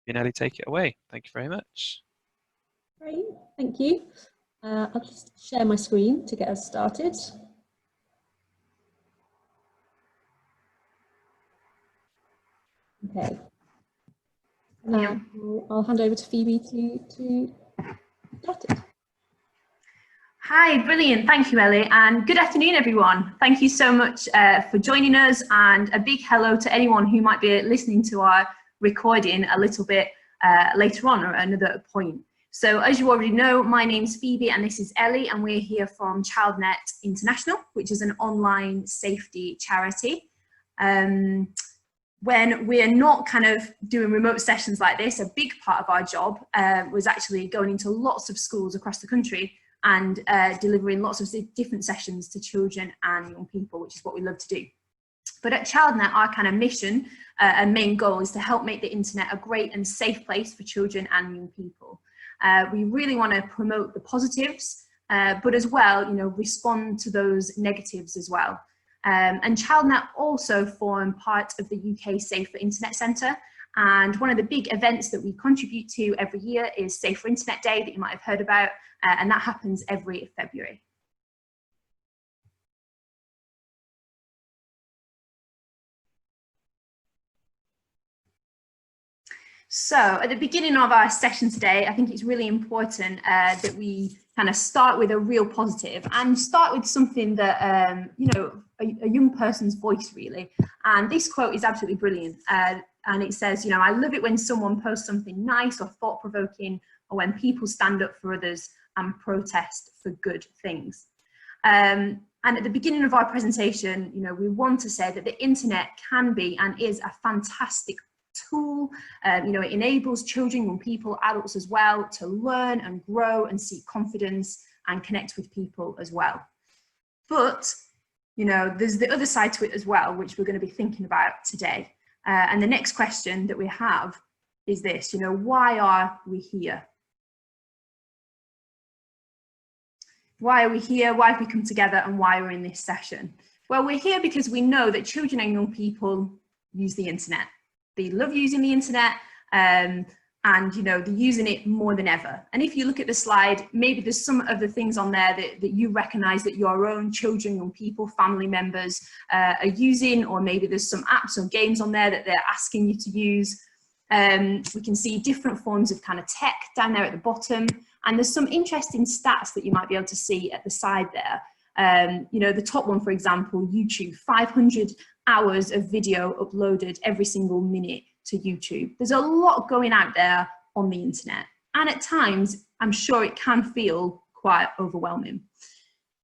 Ellie, take it away. Thank you very much. Great, thank you. I'll just share my screen to get us started. Okay. I'll hand over to Phoebe to start it. Hi, brilliant. Thank you, Ellie, and good afternoon, everyone. Thank you so much for joining us, and a big hello to anyone who might be listening to our recording a little bit later on or at another point. So as you already know, my name's Phoebe and this is Ellie, and we're here from Childnet International, which is an online safety charity. When we're not kind of doing remote sessions like this, a big part of our job was actually going into lots of schools across the country and delivering lots of different sessions to children and young people, which is what we love to do. But at Childnet, our kind of mission and main goal is to help make the internet a great and safe place for children and young people. We really want to promote the positives, but as well, respond to those negatives as well. And Childnet also form part of the UK Safer Internet Centre. And one of the big events that we contribute to every year is Safer Internet Day, that you might have heard about, and that happens every February. So at the beginning of our session today, I think it's really important that we kind of start with a real positive and start with something that, a young person's voice really. And this quote is absolutely brilliant. And it says, I love it when someone posts something nice or thought-provoking, or when people stand up for others and protest for good things. And at the beginning of our presentation, we want to say that the internet can be and is a fantastic tool. It enables children, young people, adults as well, to learn and grow and seek confidence and connect with people as well. But, there's the other side to it as well, which we're going to be thinking about today. And the next question that we have is this, why are we here? Why are we here? Why have we come together, and why we're in this session? Well, we're here because we know that children and young people use the internet. They love using the internet, and they're using it more than ever. And if you look at the slide, maybe there's some of the things on there that you recognize that your own children, young people, family members are using, or maybe there's some apps or games on there that they're asking you to use. We can see different forms of kind of tech down there at the bottom, and there's some interesting stats that you might be able to see at the side there. The top one, for example, YouTube, 500 hours of video uploaded every single minute to YouTube. There's a lot going out there on the internet, and at times I'm sure it can feel quite overwhelming.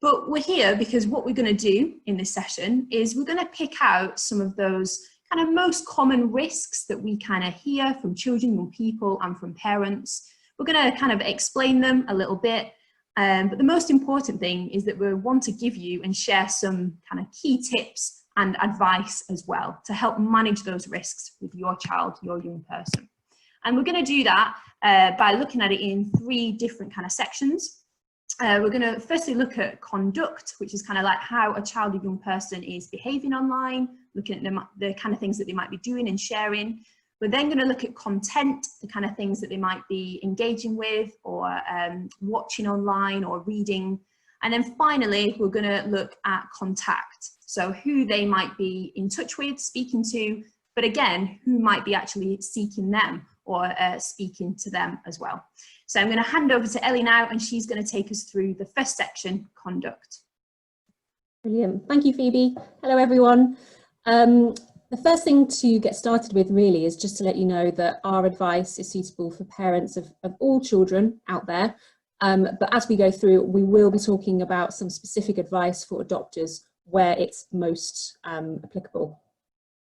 But we're here because what we're going to do in this session is we're going to pick out some of those kind of most common risks that we kind of hear from children, young people, and from parents. We're going to kind of explain them a little bit. But the most important thing is that we want to give you and share some kind of key tips and advice as well to help manage those risks with your child, your young person. And we're going to do that by looking at it in 3 different kind of sections. We're going to firstly look at conduct, which is kind of like how a child or young person is behaving online, looking at the kind of things that they might be doing and sharing. We're then going to look at content, the kind of things that they might be engaging with or watching online or reading. And then finally, we're going to look at contact. So who they might be in touch with, speaking to, but again, who might be actually seeking them or speaking to them as well. So I'm going to hand over to Ellie now, and she's going to take us through the first section, conduct. Brilliant. Thank you, Phoebe. Hello, everyone. The first thing to get started with really is just to let you know that our advice is suitable for parents of all children out there. But as we go through, we will be talking about some specific advice for adopters where it's most applicable.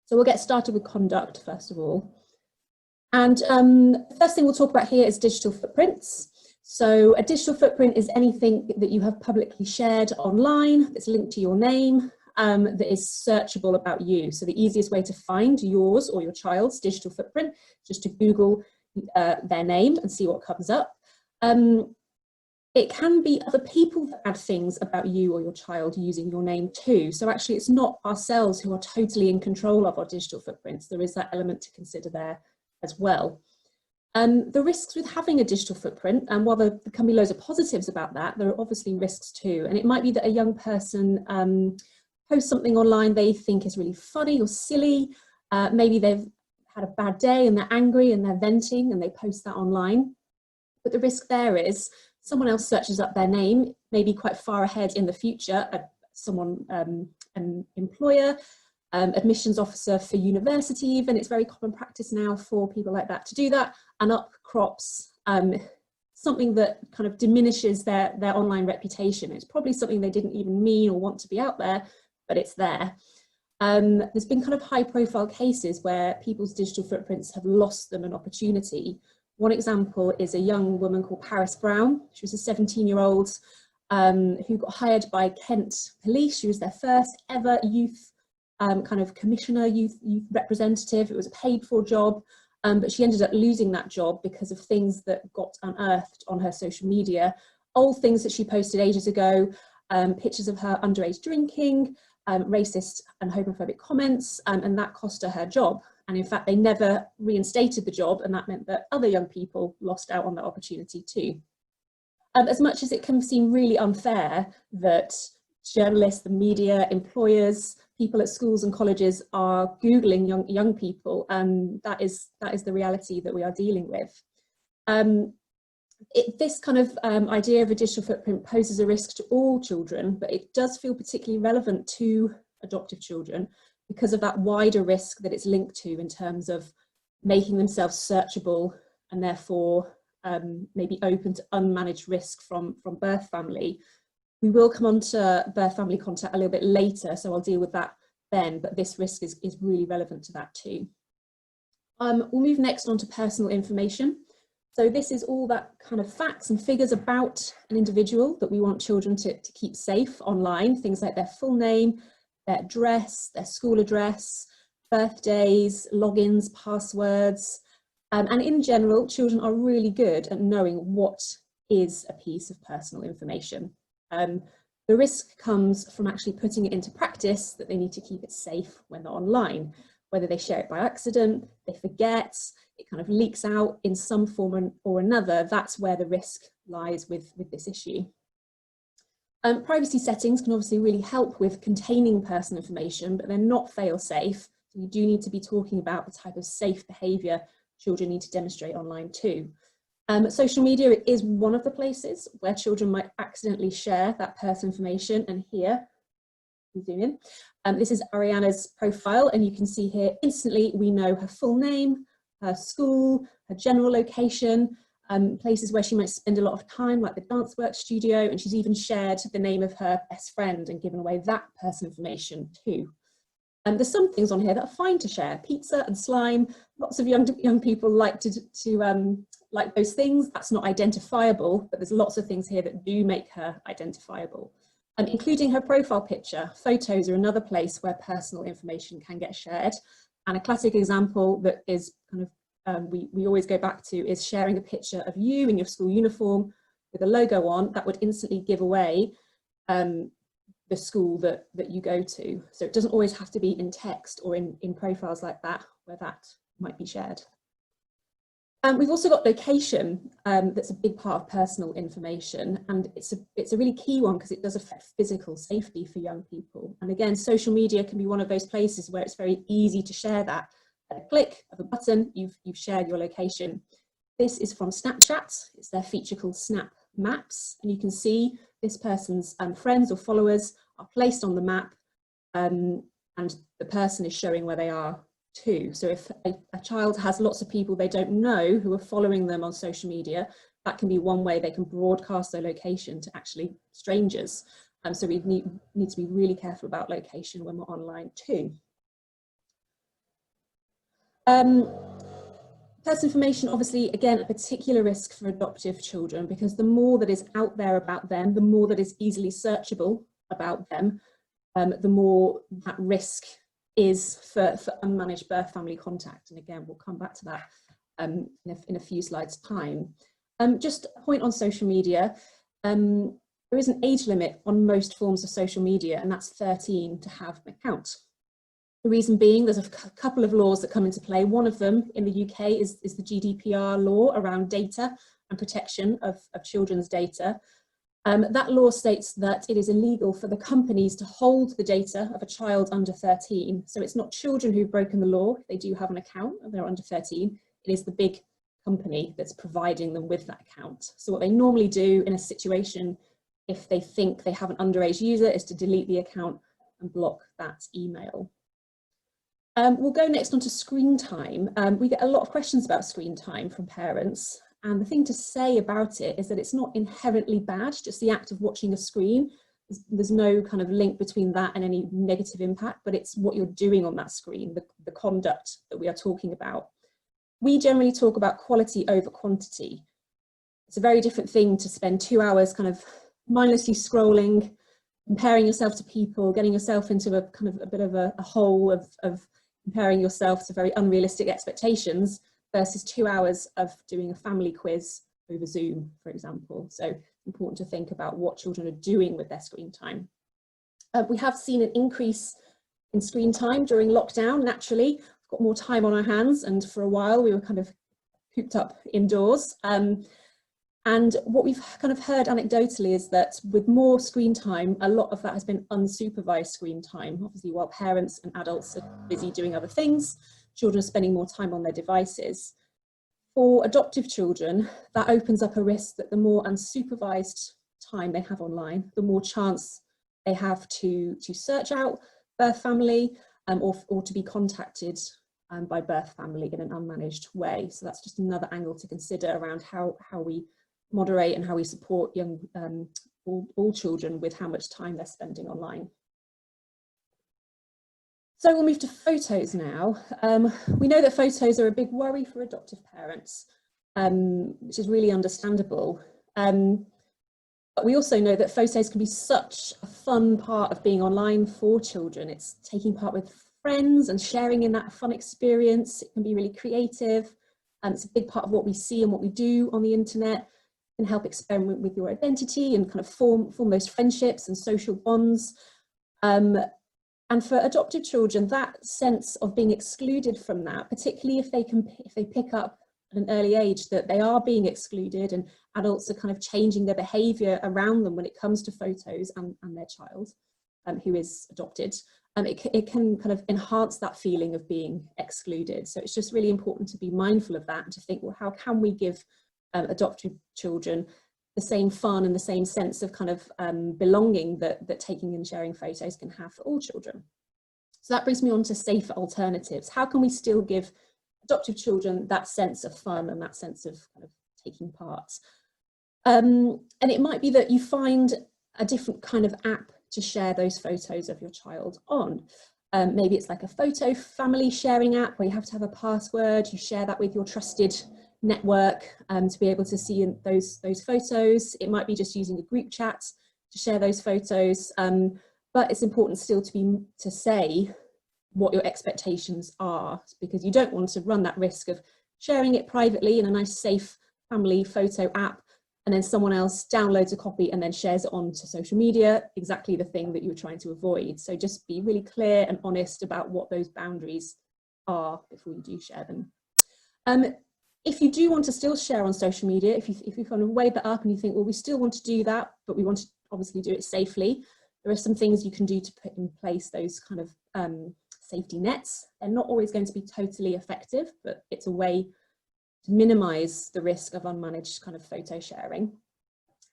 So we'll get started with conduct first of all. And the first thing we'll talk about here is digital footprints. So a digital footprint is anything that you have publicly shared online that's linked to your name, that is searchable about you. So the easiest way to find yours or your child's digital footprint is just to Google their name and see what comes up. It can be other people that add things about you or your child using your name too. So actually it's not ourselves who are totally in control of our digital footprints. There is that element to consider there as well. The risks with having a digital footprint, and while there can be loads of positives about that, there are obviously risks too. And it might be that a young person posts something online they think is really funny or silly. Maybe they've had a bad day and they're angry and they're venting and they post that online. But the risk there is someone else searches up their name, maybe quite far ahead in the future, someone, an employer, admissions officer for university even. It's very common practice now for people like that to do that, and up crops something that kind of diminishes their online reputation. It's probably something they didn't even mean or want to be out there, but it's there. There's been kind of high profile cases where people's digital footprints have lost them an opportunity. One example is a young woman called Paris Brown. She was a 17-year-old who got hired by Kent Police. She was their first ever youth kind of commissioner, youth representative. It was a paid for job, but she ended up losing that job because of things that got unearthed on her social media. Old things that she posted ages ago, pictures of her underage drinking, racist and homophobic comments, and that cost her job. And in fact, they never reinstated the job, and that meant that other young people lost out on that opportunity too. As much as it can seem really unfair that journalists, the media, employers, people at schools and colleges are Googling young people, that is the reality that we are dealing with. This kind of idea of a digital footprint poses a risk to all children, but it does feel particularly relevant to adoptive children because of that wider risk that it's linked to in terms of making themselves searchable and therefore maybe open to unmanaged risk from birth family. We will come on to birth family contact a little bit later, so I'll deal with that then, but this risk is really relevant to that too. We'll move next on to personal information. So this is all that kind of facts and figures about an individual that we want children to keep safe online, things like their full name, their address, their school address, birthdays, logins, passwords. And in general, children are really good at knowing what is a piece of personal information. The risk comes from actually putting it into practice that they need to keep it safe when they're online, whether they share it by accident, they forget, it kind of leaks out in some form or another. That's where the risk lies with this issue. Privacy settings can obviously really help with containing personal information, but they're not fail-safe. So you do need to be talking about the type of safe behaviour children need to demonstrate online too. Social media is one of the places where children might accidentally share that personal information, and here, zoom in, this is Ariana's profile, and you can see here instantly we know her full name, her school, her general location, places where she might spend a lot of time, like the dance work studio, and she's even shared the name of her best friend and given away that personal information too. And there's some things on here that are fine to share. Pizza and slime. Lots of young people like to like those things. That's not identifiable, but there's lots of things here that do make her identifiable. Including her profile picture. Photos are another place where personal information can get shared. And a classic example that is kind of we always go back to is sharing a picture of you in your school uniform with a logo on. That would instantly give away the school that you go to. So it doesn't always have to be in text or in profiles like that, where that might be shared. We've also got location, that's a big part of personal information, and it's a really key one because it does affect physical safety for young people. And again, social media can be one of those places where it's very easy to share that. At a click of a button, you've shared your location. This is from Snapchat. It's their feature called Snap Maps, and you can see this person's friends or followers are placed on the map, and the person is showing where they are too. So if a child has lots of people they don't know who are following them on social media, that can be one way they can broadcast their location to actually strangers. So we need to be really careful about location when we're online too. Personal information, obviously, again, a particular risk for adoptive children, because the more that is out there about them, the more that is easily searchable about them, the more that risk is for unmanaged birth family contact. And again, we'll come back to that in a few slides' time. Just a point on social media. There is an age limit on most forms of social media, and that's 13 to have an account. The reason being, there's a couple of laws that come into play. One of them in the UK is the GDPR law around data and protection of children's data. That law states that it is illegal for the companies to hold the data of a child under 13. So it's not children who've broken the law. If they do have an account and they're under 13, it is the big company that's providing them with that account. So what they normally do in a situation, if they think they have an underage user, is to delete the account and block that email. We'll go next on to screen time. We get a lot of questions about screen time from parents. And the thing to say about it is that it's not inherently bad, just the act of watching a screen. There's no kind of link between that and any negative impact, but it's what you're doing on that screen, the conduct that we are talking about. We generally talk about quality over quantity. It's a very different thing to spend 2 hours kind of mindlessly scrolling, comparing yourself to people, getting yourself into a kind of a bit of a hole of comparing yourself to very unrealistic expectations, versus 2 hours of doing a family quiz over Zoom, for example. So important to think about what children are doing with their screen time. We have seen an increase in screen time during lockdown, naturally. We've got more time on our hands, and for a while we were kind of cooped up indoors. And what we've kind of heard anecdotally is that with more screen time, a lot of that has been unsupervised screen time. Obviously, while parents and adults are busy doing other things, children are spending more time on their devices. For adoptive children, that opens up a risk that the more unsupervised time they have online, the more chance they have to search out birth family or to be contacted by birth family in an unmanaged way. So that's just another angle to consider around how we moderate and how we support young all children with how much time they're spending online. So we'll move to photos now. We know that photos are a big worry for adoptive parents, which is really understandable. But we also know that photos can be such a fun part of being online for children. It's taking part with friends and sharing in that fun experience. It can be really creative. It's a big part of what we see and what we do on the internet. It can help experiment with your identity and kind of form those friendships and social bonds. And for adopted children, that sense of being excluded from that, particularly if they pick up at an early age that they are being excluded and adults are kind of changing their behaviour around them when it comes to photos and their child who is adopted, it can kind of enhance that feeling of being excluded. So it's just really important to be mindful of that and to think, well, how can we give adopted children the same fun and the same sense of kind of belonging that taking and sharing photos can have for all children. So that brings me on to safer alternatives. How can we still give adoptive children that sense of fun and that sense of kind of taking part? And it might be that you find a different kind of app to share those photos of your child on. Maybe it's like a photo family sharing app where you have to have a password, you share that with your trusted network to be able to see those photos. It might be just using a group chat to share those photos, but it's important still to say what your expectations are, because you don't want to run that risk of sharing it privately in a nice safe family photo app and then someone else downloads a copy and then shares it onto social media, exactly the thing that you were trying to avoid. So just be really clear and honest about what those boundaries are before you do share them. If you do want to still share on social media, if you kind of weigh that up and you think, well, we still want to do that, but we want to obviously do it safely, there are some things you can do to put in place those kind of safety nets. They're not always going to be totally effective, but it's a way to minimize the risk of unmanaged kind of photo sharing.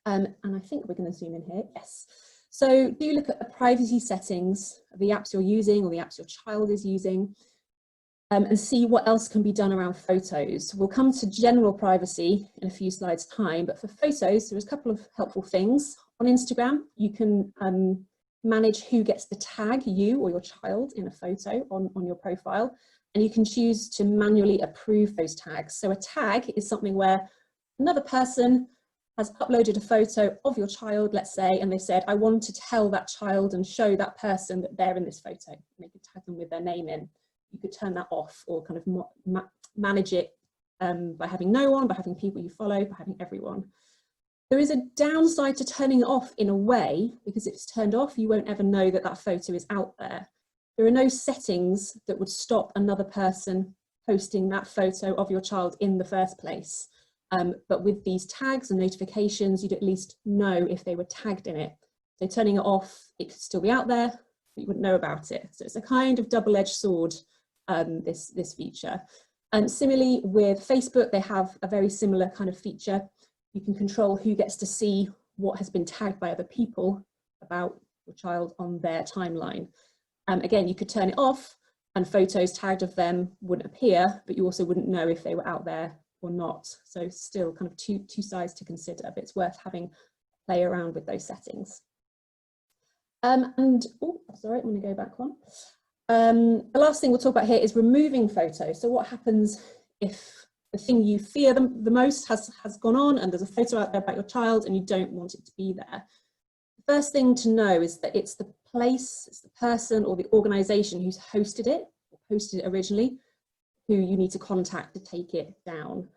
And I think we're going to zoom in here. Yes. So do look at the privacy settings of the apps you're using or the apps your child is using. And see what else can be done around photos. We'll come to general privacy in a few slides' time, but for photos, there's a couple of helpful things. On Instagram, you can manage who gets to tag you or your child in a photo on your profile, and you can choose to manually approve those tags. So a tag is something where another person has uploaded a photo of your child, let's say, and they said, I want to tell that child and show that person that they're in this photo. And they could tag them with their name in. You could turn that off or kind of manage it by having no one, by having people you follow, by having everyone. There is a downside to turning it off in a way, because if it's turned off, you won't ever know that that photo is out there. there are no settings that would stop another person posting that photo of your child in the first place. But with these tags and notifications, you'd at least know if they were tagged in it. So turning it off, it could still be out there, but you wouldn't know about it. So it's a kind of double-edged sword, this feature. Similarly with Facebook, they have a very similar kind of feature. You can control who gets to see what has been tagged by other people about your child on their timeline. Again, you could turn it off and photos tagged of them wouldn't appear, but you also wouldn't know if they were out there or not. So still kind of two sides to consider, but it's worth having a play around with those settings. Oh, sorry, I'm going to go back one. The last thing we'll talk about here is removing photos. So what happens if the thing you fear the most has gone on and there's a photo out there about your child and you don't want it to be there? The first thing to know is that it's the place, it's the person or the organisation who's hosted it, or posted it originally, who you need to contact to take it down.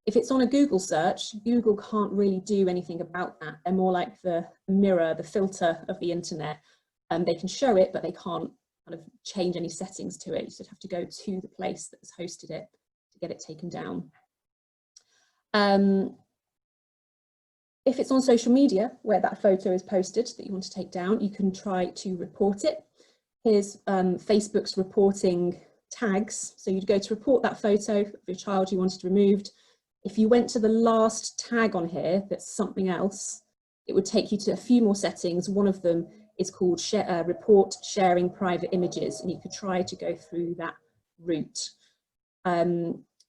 If it's on a Google search, Google can't really do anything about that. They're more like the mirror, the filter of the internet. They can show it, but they can't kind of change any settings to it. You should have to go to the place that has hosted it to get it taken down. If it's on social media where that photo is posted that you want to take down, you can try to report it. Here's Facebook's reporting tags. So you'd go to report that photo of your child you wanted removed. If you went to the last tag on here that's something else, it would take you to a few more settings. One of them is called report sharing private images, and you could try to go through that route.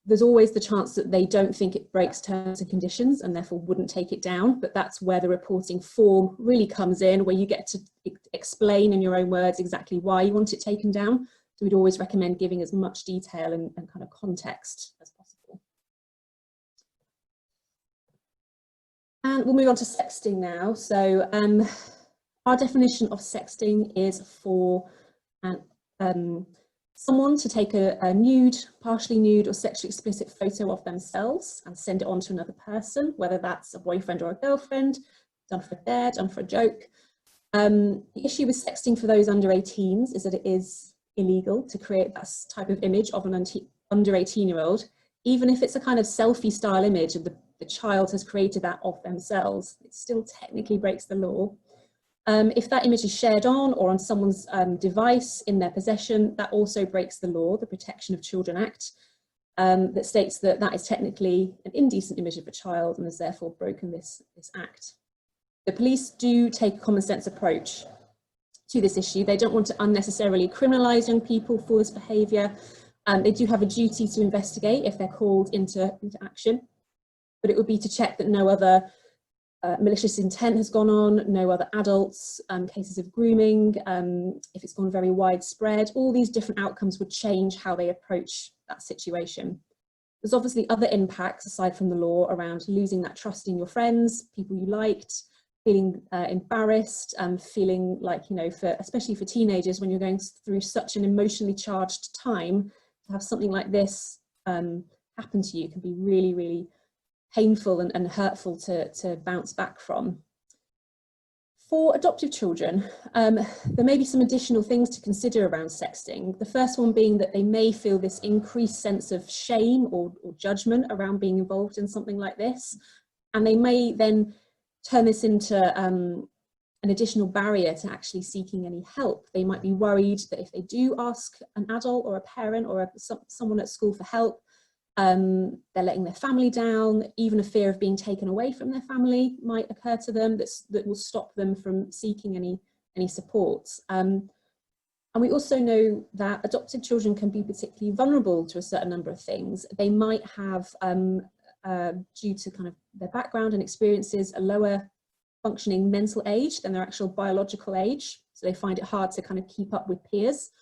There's always the chance that they don't think it breaks terms and conditions and therefore wouldn't take it down, but that's where the reporting form really comes in, where you get to explain in your own words exactly why you want it taken down. So we'd always recommend giving as much detail and kind of context as possible. And we'll move on to sexting now. So our definition of sexting is for someone to take a nude, partially nude or sexually explicit photo of themselves and send it on to another person, whether that's a boyfriend or a girlfriend, done for a dare, done for a joke. The issue with sexting for those under 18s is that it is illegal to create that type of image of an under 18-year-old, even if it's a kind of selfie style image and the child has created that of themselves. It still technically breaks the law. If that image is shared on or on someone's device in their possession, that also breaks the law, the Protection of Children Act, that states that that is technically an indecent image of a child and has therefore broken this act. The police do take a common sense approach to this issue. They don't want to unnecessarily criminalise young people for this behaviour. They do have a duty to investigate if they're called into action, but it would be to check that no other malicious intent has gone on, no other adults, cases of grooming, if it's gone very widespread. All these different outcomes would change how they approach that situation. There's obviously other impacts aside from the law around losing that trust in your friends, people you liked, feeling embarrassed, feeling like, you know, especially for teenagers, when you're going through such an emotionally charged time, to have something like this happen to you can be really, really painful and hurtful to bounce back from. For adoptive children, there may be some additional things to consider around sexting. The first one being that they may feel this increased sense of shame or judgment around being involved in something like this, and they may then turn this into an additional barrier to actually seeking any help. They might be worried that if they do ask an adult or a parent or someone at school for help, they're letting their family down. Even a fear of being taken away from their family might occur to them that will stop them from seeking any support. And we also know that adopted children can be particularly vulnerable to a certain number of things. They might have, due to kind of their background and experiences, a lower functioning mental age than their actual biological age. So they find it hard to kind of keep up with peers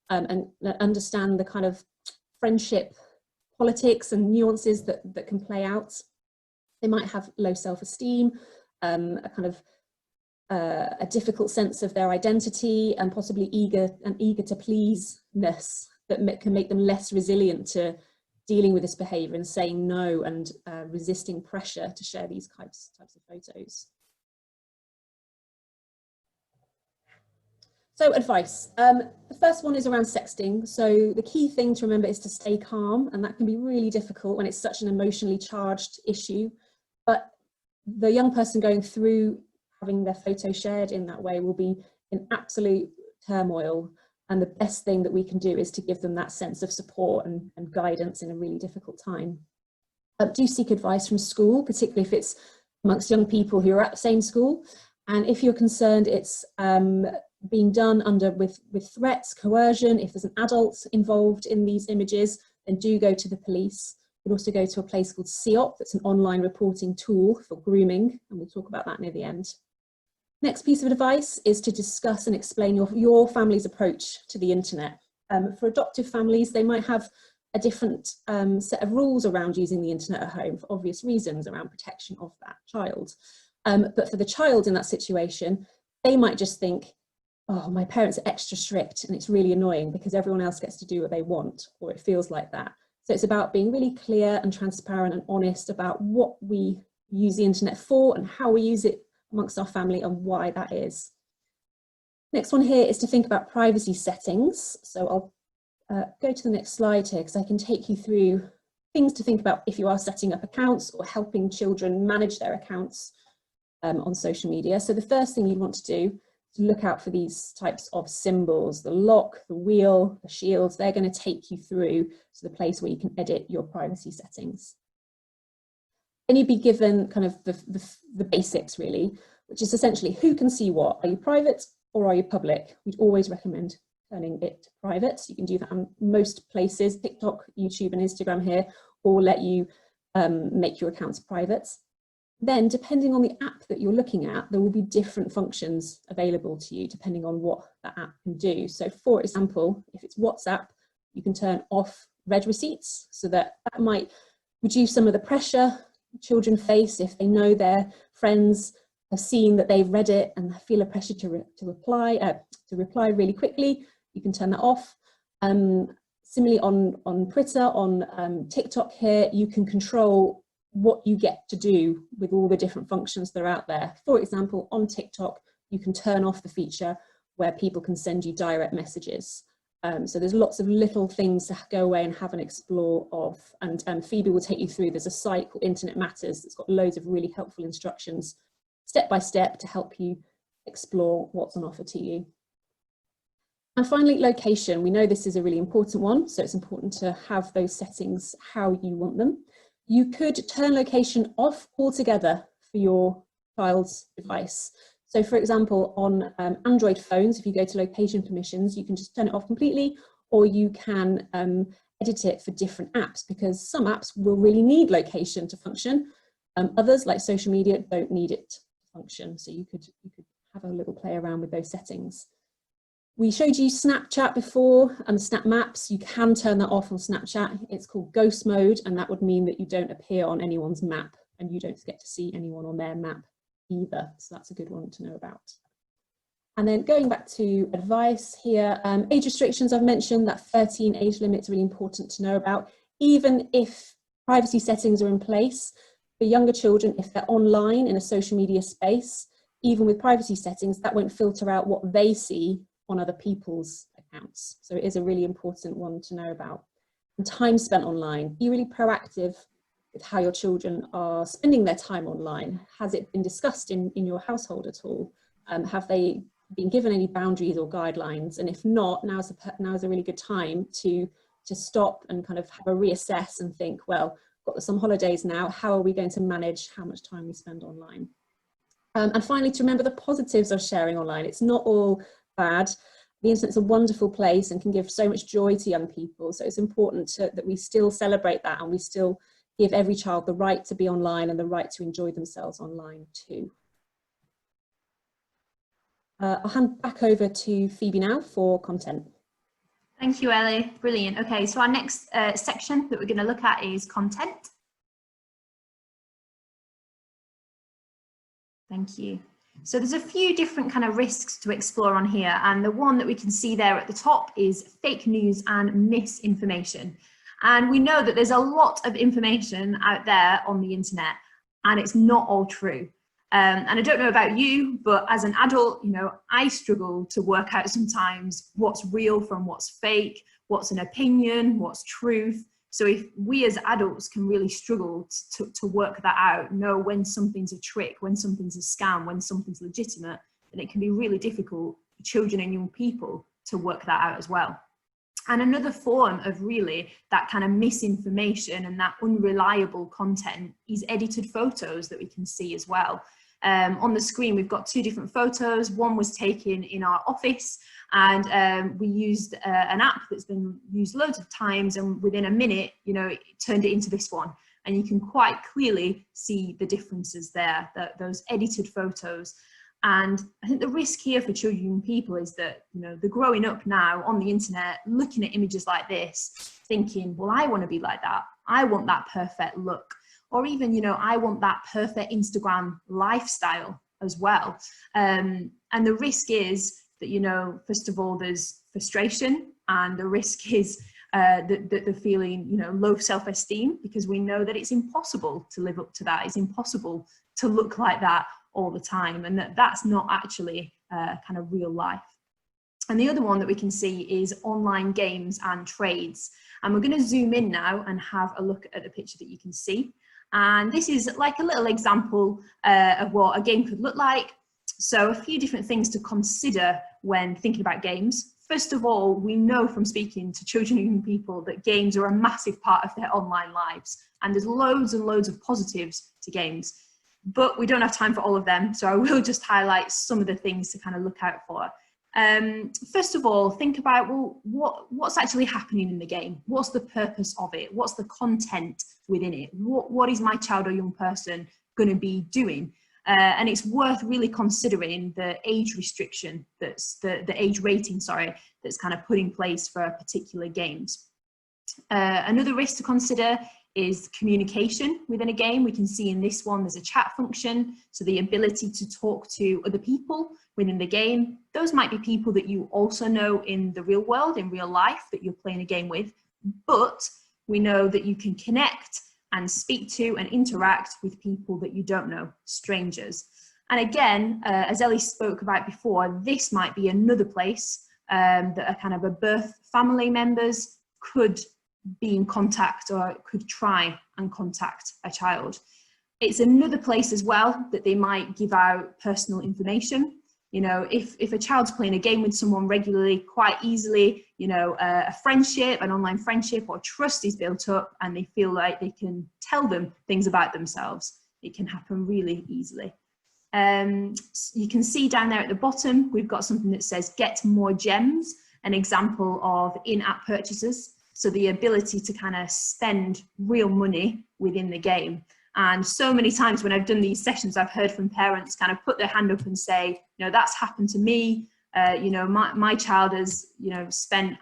and understand the kind of friendship politics and nuances that can play out. They might have low self-esteem, a kind of a difficult sense of their identity, and possibly eager to please-ness that can make them less resilient to dealing with this behaviour and saying no and resisting pressure to share these types of photos. So advice. The first one is around sexting. So the key thing to remember is to stay calm, and that can be really difficult when it's such an emotionally charged issue. But the young person going through having their photo shared in that way will be in absolute turmoil. And the best thing that we can do is to give them that sense of support and guidance in a really difficult time. Do seek advice from school, particularly if it's amongst young people who are at the same school. And if you're concerned it's being done with threats, coercion, if there's an adult involved in these images, then do go to the police. You can also go to a place called CEOP, that's an online reporting tool for grooming, and we'll talk about that near the end. Next piece of advice is to discuss and explain your family's approach to the internet. For adoptive families, they might have a different set of rules around using the internet at home for obvious reasons around protection of that child. But for the child in that situation, they might just think, oh, my parents are extra strict and it's really annoying because everyone else gets to do what they want, or it feels like that. So it's about being really clear and transparent and honest about what we use the internet for and how we use it amongst our family and why that is. Next one here is to think about privacy settings. So I'll go to the next slide here because I can take you through things to think about if you are setting up accounts or helping children manage their accounts on social media. So the first thing you'd want to do is to look out for these types of symbols, the lock, the wheel, the shields. They're going to take you through to the place where you can edit your privacy settings. Then you'd be given kind of the basics really, which is essentially who can see what. Are you private or are you public? We'd always recommend turning it to private. You can do that on most places. TikTok, YouTube and Instagram here all let you make your accounts private. Then depending on the app that you're looking at, there will be different functions available to you depending on what that app can do. So for example, if it's WhatsApp, you can turn off read receipts, so that might reduce some of the pressure children face if they know their friends have seen that they've read it and feel a pressure to reply really quickly. You can turn that off. Similarly on Twitter, on TikTok here, you can control what you get to do with all the different functions that are out there. For example, on TikTok, you can turn off the feature where people can send you direct messages. So there's lots of little things to go away and have an explore of, and Phoebe will take you through. There's a site called Internet Matters that's got loads of really helpful instructions, step by step, to help you explore what's on offer to you. And finally, location. We know this is a really important one, so it's important to have those settings how you want them. You could turn location off altogether for your child's device. So for example, on Android phones, if you go to location permissions, you can just turn it off completely, or you can edit it for different apps, because some apps will really need location to function. Others, like social media, don't need it to function. So you could have a little play around with those settings. We showed you Snapchat before and Snap Maps. You can turn that off on Snapchat. It's called ghost mode, and that would mean that you don't appear on anyone's map and you don't get to see anyone on their map either. So that's a good one to know about. And then going back to advice here, age restrictions, I've mentioned that 13 age limit is really important to know about. Even if privacy settings are in place, for younger children, if they're online in a social media space, even with privacy settings, that won't filter out what they see on other people's accounts. So it is a really important one to know about. And time spent online, be really proactive with how your children are spending their time online. Has it been discussed in your household at all? Have they been given any boundaries or guidelines? And if not, now's a really good time to stop and kind of have a reassess and think, well, got some holidays now, how are we going to manage how much time we spend online? And finally, to remember the positives of sharing online. It's not all bad. The internet's a wonderful place and can give so much joy to young people. So it's important that we still celebrate that, and we still give every child the right to be online and the right to enjoy themselves online too. I'll hand back over to Phoebe now for content. Thank you, Ellie. Brilliant. Okay, so our next section that we're going to look at is content. Thank you. So there's a few different kind of risks to explore on here, and the one that we can see there at the top is fake news and misinformation. And we know that there's a lot of information out there on the internet, and it's not all true. And I don't know about you, but as an adult, you know, I struggle to work out sometimes what's real from what's fake, what's an opinion, what's truth. So if we as adults can really struggle to work that out, know when something's a trick, when something's a scam, when something's legitimate, then it can be really difficult for children and young people to work that out as well. And another form of really that kind of misinformation and that unreliable content is edited photos that we can see as well. On the screen, we've got two different photos. One was taken in our office, and we used an app that's been used loads of times, and within a minute, you know, it turned it into this one. And you can quite clearly see the differences there, those edited photos. And I think the risk here for children and young people is that, you know, they're growing up now on the internet, looking at images like this, thinking, well, I want to be like that. I want that perfect look. Or even, you know, I want that perfect Instagram lifestyle as well. And the risk is that, you know, first of all, there's frustration, and the risk is that they're feeling, you know, low self-esteem, because we know that it's impossible to live up to that. It's impossible to look like that all the time, and that's not actually kind of real life. And the other one that we can see is online games and trades. And we're going to zoom in now and have a look at the picture that you can see. And this is like a little example of what a game could look like. So a few different things to consider when thinking about games. First of all, we know from speaking to children and young people that games are a massive part of their online lives. And there's loads and loads of positives to games. But we don't have time for all of them, so I will just highlight some of the things to kind of look out for. First of all, think about, well, what's actually happening in the game? What's the purpose of it? What's the content within it? What is my child or young person going to be doing? And it's worth really considering the age restriction, that's the age rating, sorry, that's kind of put in place for particular games. Another risk to consider is communication within a game. We can see in this one there's a chat function, so the ability to talk to other people within the game. Those might be people that you also know in the real world, in real life, that you're playing a game with, but we know that you can connect and speak to and interact with people that you don't know, strangers. And again, as Ellie spoke about before, this might be another place that a kind of a birth family members could be in contact or could try and contact a child. It's another place as well that they might give out personal information. You know, if a child's playing a game with someone regularly, quite easily, you know, a friendship, an online friendship or trust is built up, and they feel like they can tell them things about themselves. It can happen really easily. You can see down there at the bottom, we've got something that says get more gems, an example of in-app purchases. So the ability to kind of spend real money within the game. And so many times when I've done these sessions, I've heard from parents kind of put their hand up and say, you know, that's happened to me. You know, my child has, you know,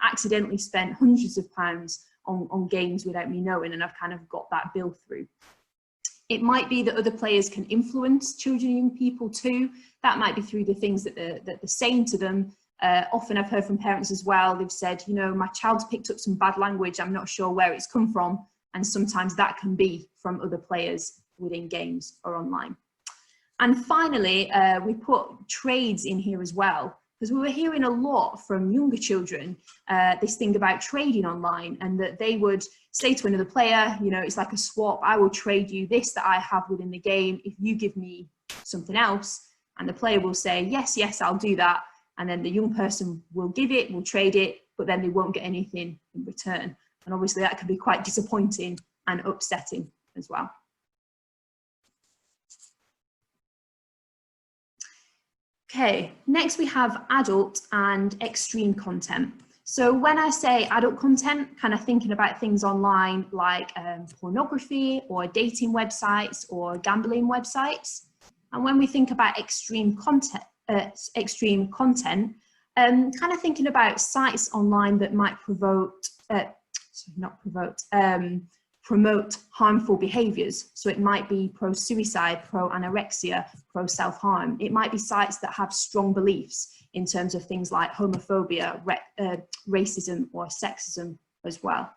accidentally spent hundreds of pounds on games without me knowing, and I've kind of got that bill through. It might be that other players can influence children and young people too. That might be through the things that they're saying to them. Often I've heard from parents as well, they've said, you know, my child's picked up some bad language, I'm not sure where it's come from. And sometimes that can be from other players within games or online. And finally, we put trades in here as well, because we were hearing a lot from younger children, this thing about trading online, and that they would say to another player, you know, it's like a swap, I will trade you this that I have within the game if you give me something else. And the player will say, yes, I'll do that. And then the young person will give it, will trade it, but then they won't get anything in return. And obviously that can be quite disappointing and upsetting as well. Okay, next we have adult and extreme content. So when I say adult content, kind of thinking about things online like pornography or dating websites or gambling websites. And when we think about extreme content, kind of thinking about sites online that might promote harmful behaviors. So it might be pro-suicide, pro-anorexia, pro-self-harm. It might be sites that have strong beliefs in terms of things like homophobia, racism or sexism as well.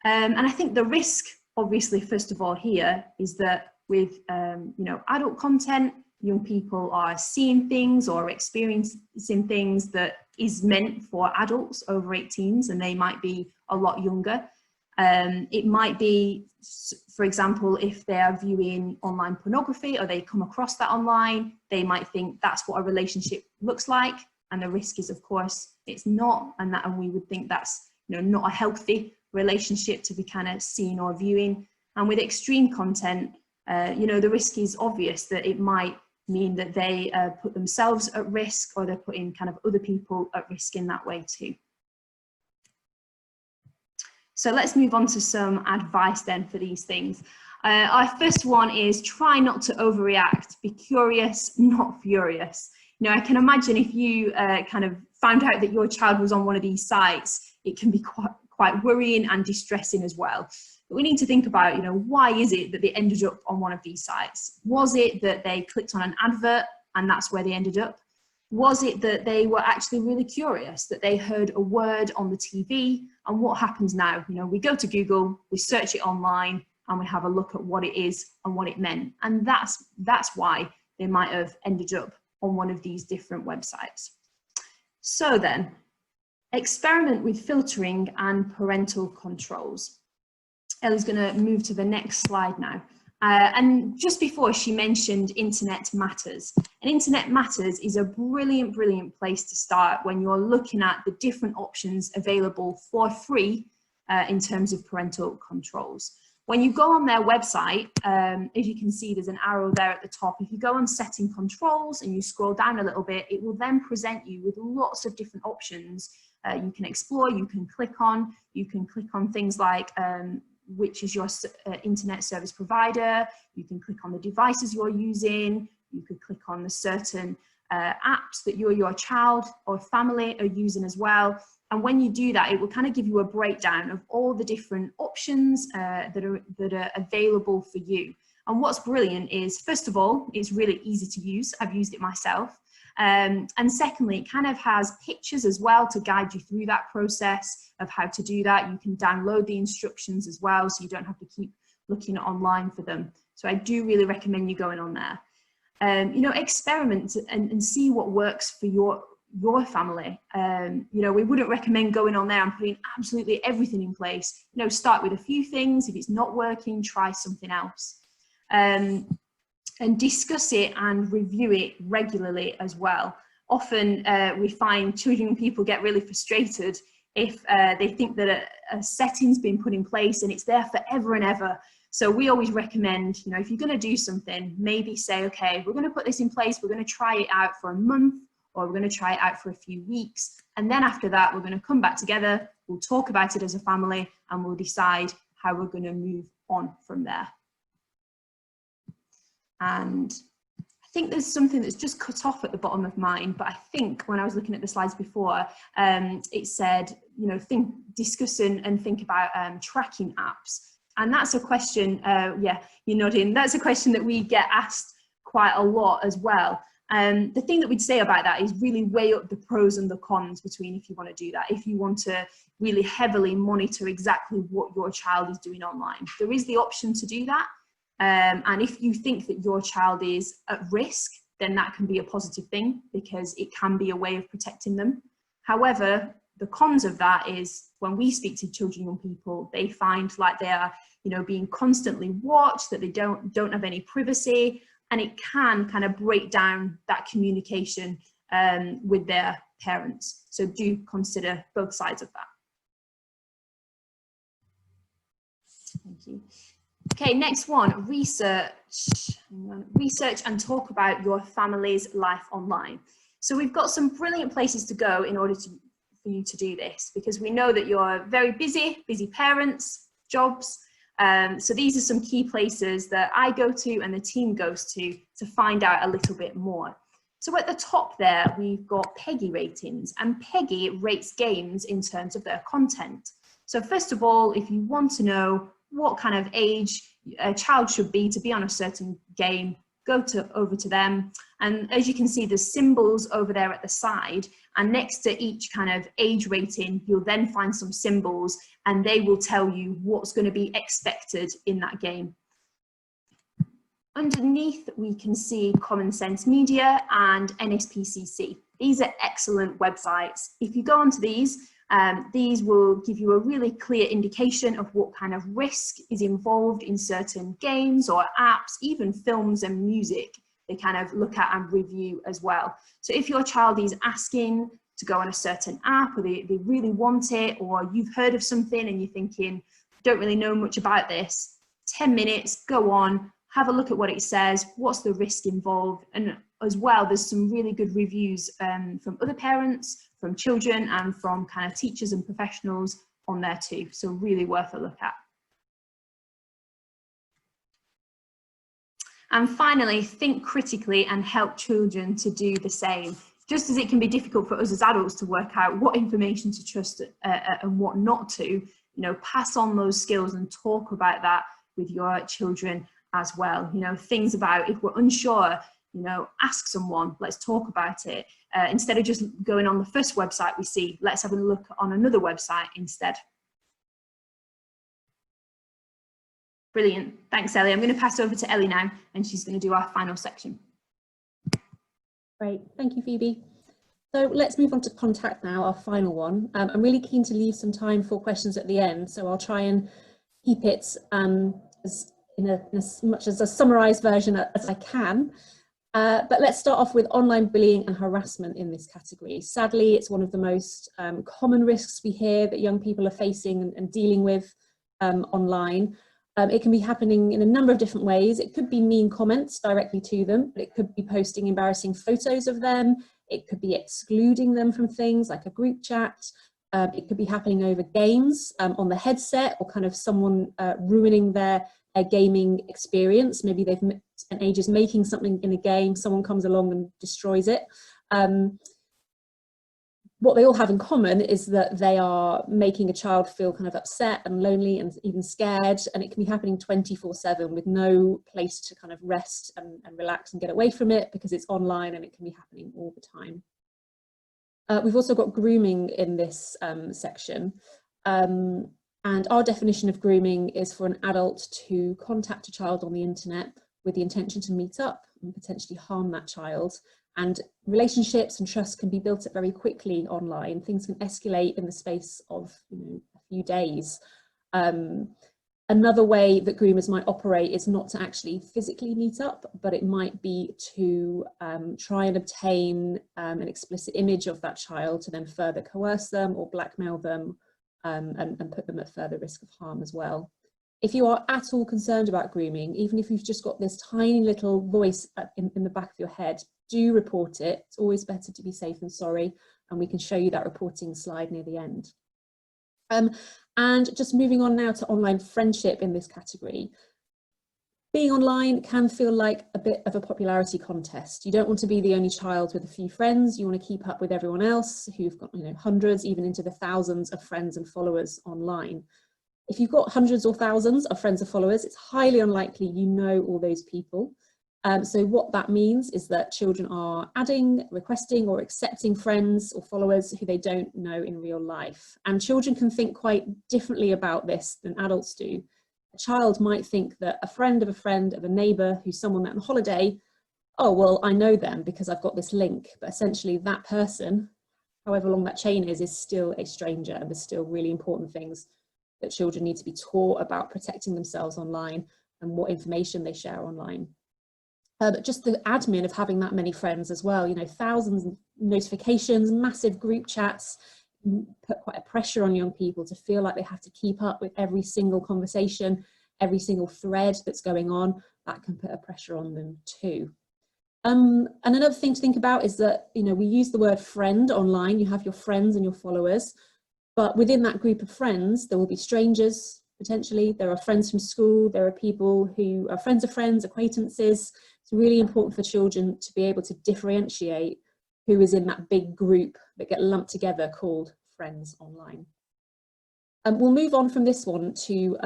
And I think the risk, obviously, first of all here, is that with you know, adult content, young people are seeing things or experiencing things that is meant for adults over 18s, and they might be a lot younger. It might be, for example, if they are viewing online pornography or they come across that online, they might think that's what a relationship looks like. And the risk is, of course, it's not, and we would think that's, you know, not a healthy relationship to be kind of seeing or viewing. And with extreme content, you know, the risk is obvious that it might mean that they put themselves at risk, or they're putting kind of other people at risk in that way too. So let's move on to some advice then for these things. Our first one is try not to overreact. Be curious, not furious. You know, I can imagine if you kind of found out that your child was on one of these sites, it can be quite worrying and distressing as well. But we need to think about, you know, why is it that they ended up on one of these sites? Was it that they clicked on an advert and that's where they ended up? Was it that they were actually really curious, that they heard a word on the TV? And what happens now? You know, we go to Google, we search it online, and we have a look at what it is and what it meant. And that's why they might have ended up on one of these different websites. So then, experiment with filtering and parental controls. Ellie's going to move to the next slide now. And just before, she mentioned Internet Matters. And Internet Matters is a brilliant, brilliant place to start when you're looking at the different options available for free in terms of parental controls. When you go on their website, as you can see, there's an arrow there at the top. If you go on setting controls and you scroll down a little bit, it will then present you with lots of different options you can explore, you can click on. You can click on things like which is your internet service provider. You can click on the devices you're using. You could click on the certain apps that you or your child or family are using as well. And when you do that, it will kind of give you a breakdown of all the different options that are available for you. And what's brilliant is, first of all, it's really easy to use. I've used it myself. And secondly, it kind of has pictures as well to guide you through that process of how to do that. You can download the instructions as well, so you don't have to keep looking online for them. So I do really recommend you going on there. You know, experiment and see what works for your family. You know, we wouldn't recommend going on there and putting absolutely everything in place. You know, start with a few things. If it's not working, try something else. And discuss it and review it regularly as well. Often we find children and people get really frustrated if they think that a setting's been put in place and it's there forever and ever. So we always recommend, you know, if you're going to do something, maybe say, okay, we're going to put this in place, we're going to try it out for a month, or we're going to try it out for a few weeks. And then after that, we're going to come back together, we'll talk about it as a family, and we'll decide how we're going to move on from there. And I think there's something that's just cut off at the bottom of mine, but I think when I was looking at the slides before, it said, you know, discuss and think about tracking apps. And that's a question, yeah, you're nodding, that's a question that we get asked quite a lot as well. The thing that we'd say about that is really weigh up the pros and the cons between if you want to do that, if you want to really heavily monitor exactly what your child is doing online. There is the option to do that. And if you think that your child is at risk, then that can be a positive thing because it can be a way of protecting them. However, the cons of that is when we speak to children and young people, they find like they are, you know, being constantly watched, that they don't have any privacy, and it can kind of break down that communication with their parents. So do consider both sides of that. Thank you. Okay, next one, research. Research and talk about your family's life online. So we've got some brilliant places to go in order for you to do this, because we know that you're very busy parents, jobs. So these are some key places that I go to and the team goes to find out a little bit more. So at the top there, we've got PEGI ratings, and PEGI rates games in terms of their content. So first of all, if you want to know what kind of age a child should be to be on a certain game, go over to them. And as you can see, there's symbols over there at the side, and next to each kind of age rating, you'll then find some symbols, and they will tell you what's going to be expected in that game. Underneath, we can see Common Sense Media and NSPCC. These are excellent websites. If you go onto these will give you a really clear indication of what kind of risk is involved in certain games or apps, even films and music. They kind of look at and review as well. So if your child is asking to go on a certain app, or they really want it, or you've heard of something and you're thinking, don't really know much about this, 10 minutes, go on, have a look at what it says, what's the risk involved, and as well, there's some really good reviews from other parents, from children, and from kind of teachers and professionals on there too, so really worth a look at. And finally, think critically and help children to do the same. Just as it can be difficult for us as adults to work out what information to trust and what not to, you know, pass on those skills and talk about that with your children as well. You know, things about, if we're unsure, you know, ask someone, let's talk about it. Instead of just going on the first website we see, let's have a look on another website instead. Brilliant, thanks Ellie. I'm going to pass over to Ellie now, and she's going to do our final section. Great, thank you, Phoebe. So let's move on to contact now, our final one. I'm really keen to leave some time for questions at the end, so I'll try and keep it in as much as a summarised version as I can. But let's start off with online bullying and harassment in this category. Sadly, it's one of the most common risks we hear that young people are facing and dealing with online. It can be happening in a number of different ways. It could be mean comments directly to them, but it could be posting embarrassing photos of them. It could be excluding them from things like a group chat. It could be happening over games on the headset, or kind of someone ruining their gaming experience. Maybe they've spent ages making something in a game, someone comes along and destroys it. What they all have in common is that they are making a child feel kind of upset and lonely and even scared, and it can be happening 24/7 with no place to kind of rest and relax and get away from it, because it's online and it can be happening all the time. We've also got grooming in this section, and our definition of grooming is for an adult to contact a child on the internet with the intention to meet up and potentially harm that child. And relationships and trust can be built up very quickly online. Things can escalate in the space of, you know, a few days. Another way that groomers might operate is not to actually physically meet up, but it might be to try and obtain an explicit image of that child to then further coerce them or blackmail them, and put them at further risk of harm as well. If you are at all concerned about grooming, even if you've just got this tiny little voice in the back of your head, do report it. It's always better to be safe than sorry, and we can show you that reporting slide near the end. And just moving on now to online friendship in this category. Being online can feel like a bit of a popularity contest. You don't want to be the only child with a few friends. You want to keep up with everyone else who've got, you know, hundreds, even into the thousands of friends and followers online. If you've got hundreds or thousands of friends or followers, it's highly unlikely you know all those people. So what that means is that children are adding, requesting or accepting friends or followers who they don't know in real life. And children can think quite differently about this than adults do. A child might think that a friend of a neighbour who's someone met on holiday, oh, well, I know them because I've got this link. But essentially that person, however long that chain is still a stranger, and there's still really important things that children need to be taught about protecting themselves online and what information they share online. But just the admin of having that many friends as well, you know, thousands of notifications, massive group chats, put quite a pressure on young people to feel like they have to keep up with every single conversation, every single thread that's going on. That can put a pressure on them too. And another thing to think about is that, you know, we use the word friend online. You have your friends and your followers, but within that group of friends, there will be strangers, potentially. There are friends from school, there are people who are friends of friends, acquaintances. It's really important for children to be able to differentiate who is in that big group that get lumped together called friends online. We'll move on from this one to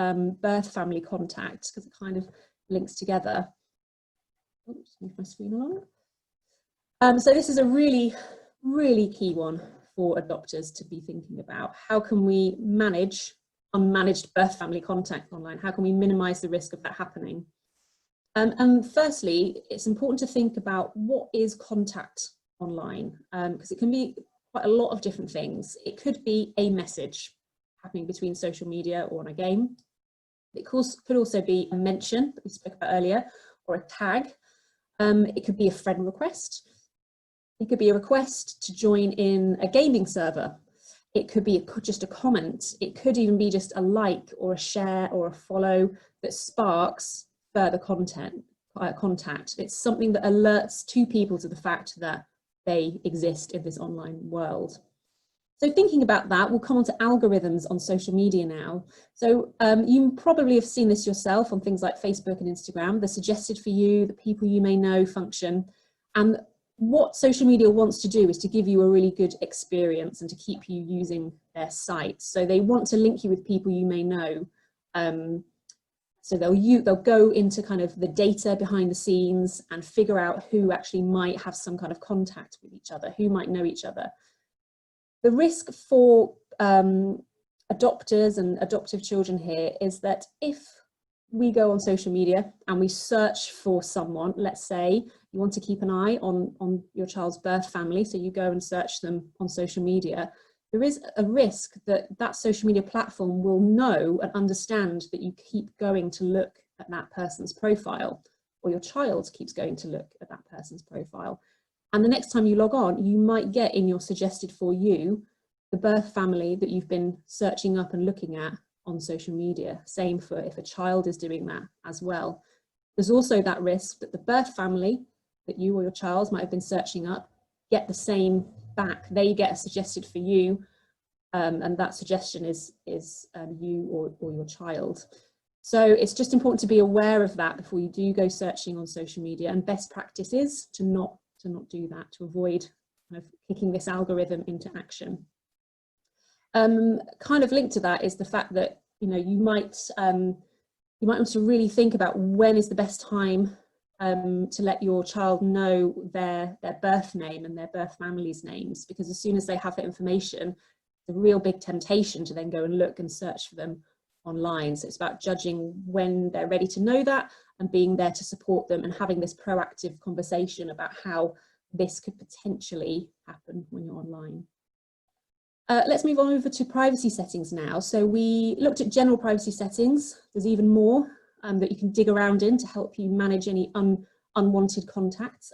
birth family contact, because it kind of links together. Oops, move my screen along. So this is a really, really key one for adopters to be thinking about. How can we manage unmanaged birth family contact online? How can we minimize the risk of that happening? And firstly, it's important to think about what is contact online, because it can be quite a lot of different things. It could be a message happening between social media or on a game. It could also be a mention that we spoke about earlier, or a tag. It could be a friend request. It could be a request to join in a gaming server. It could be just a comment. It could even be just a like or a share or a follow that sparks further contact. It's something that alerts two people to the fact that they exist in this online world. So thinking about that, we'll come on to algorithms on social media now. So you probably have seen this yourself on things like Facebook and Instagram, the suggested for you, the people you may know function. And what social media wants to do is to give you a really good experience and to keep you using their site. So they want to link you with people you may know. So they'll go into kind of the data behind the scenes and figure out who actually might have some kind of contact with each other, who might know each other. The risk for adopters and adoptive children here is that if we go on social media and we search for someone, let's say you want to keep an eye on your child's birth family, so you go and search them on social media, there is a risk that that social media platform will know and understand that you keep going to look at that person's profile, or your child keeps going to look at that person's profile. And the next time you log on, you might get in your suggested for you the birth family that you've been searching up and looking at on social media. Same for if a child is doing that as well. There's also that risk that the birth family that you or your child might have been searching up get the same back. They get a suggested for you, and that suggestion is you or your child. So it's just important to be aware of that before you do go searching on social media, and best practice is to not do that, to avoid kind of kicking this algorithm into action. Kind of linked to that is the fact that, you know, you might want to really think about when is the best time to let your child know their birth name and their birth family's names, because as soon as they have that information, the real big temptation to then go and look and search for them online. So it's about judging when they're ready to know that and being there to support them and having this proactive conversation about how this could potentially happen when you're online. Let's move on over to privacy settings now. So we looked at general privacy settings. There's even more that you can dig around in to help you manage any unwanted contacts.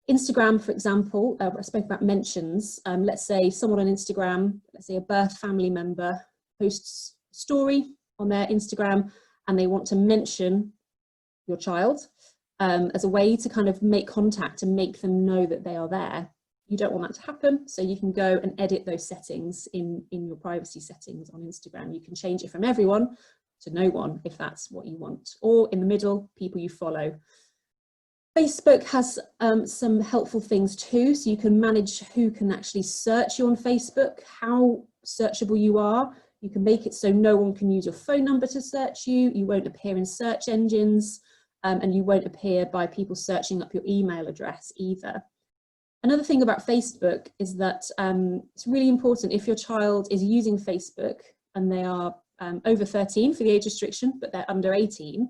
Instagram, for example, I spoke about mentions. Let's say someone on Instagram, let's say a birth family member, posts a story on their Instagram and they want to mention your child as a way to kind of make contact and make them know that they are there. You don't want that to happen, so you can go and edit those settings in your privacy settings on Instagram. You can change it from everyone to no one if that's what you want, or in the middle, people you follow. Facebook has some helpful things too, so you can manage who can actually search you on Facebook, how searchable you are. You can make it so no one can use your phone number to search you, you won't appear in search engines, and you won't appear by people searching up your email address either. Another thing about Facebook is that it's really important if your child is using Facebook and they are over 13 for the age restriction, but they're under 18,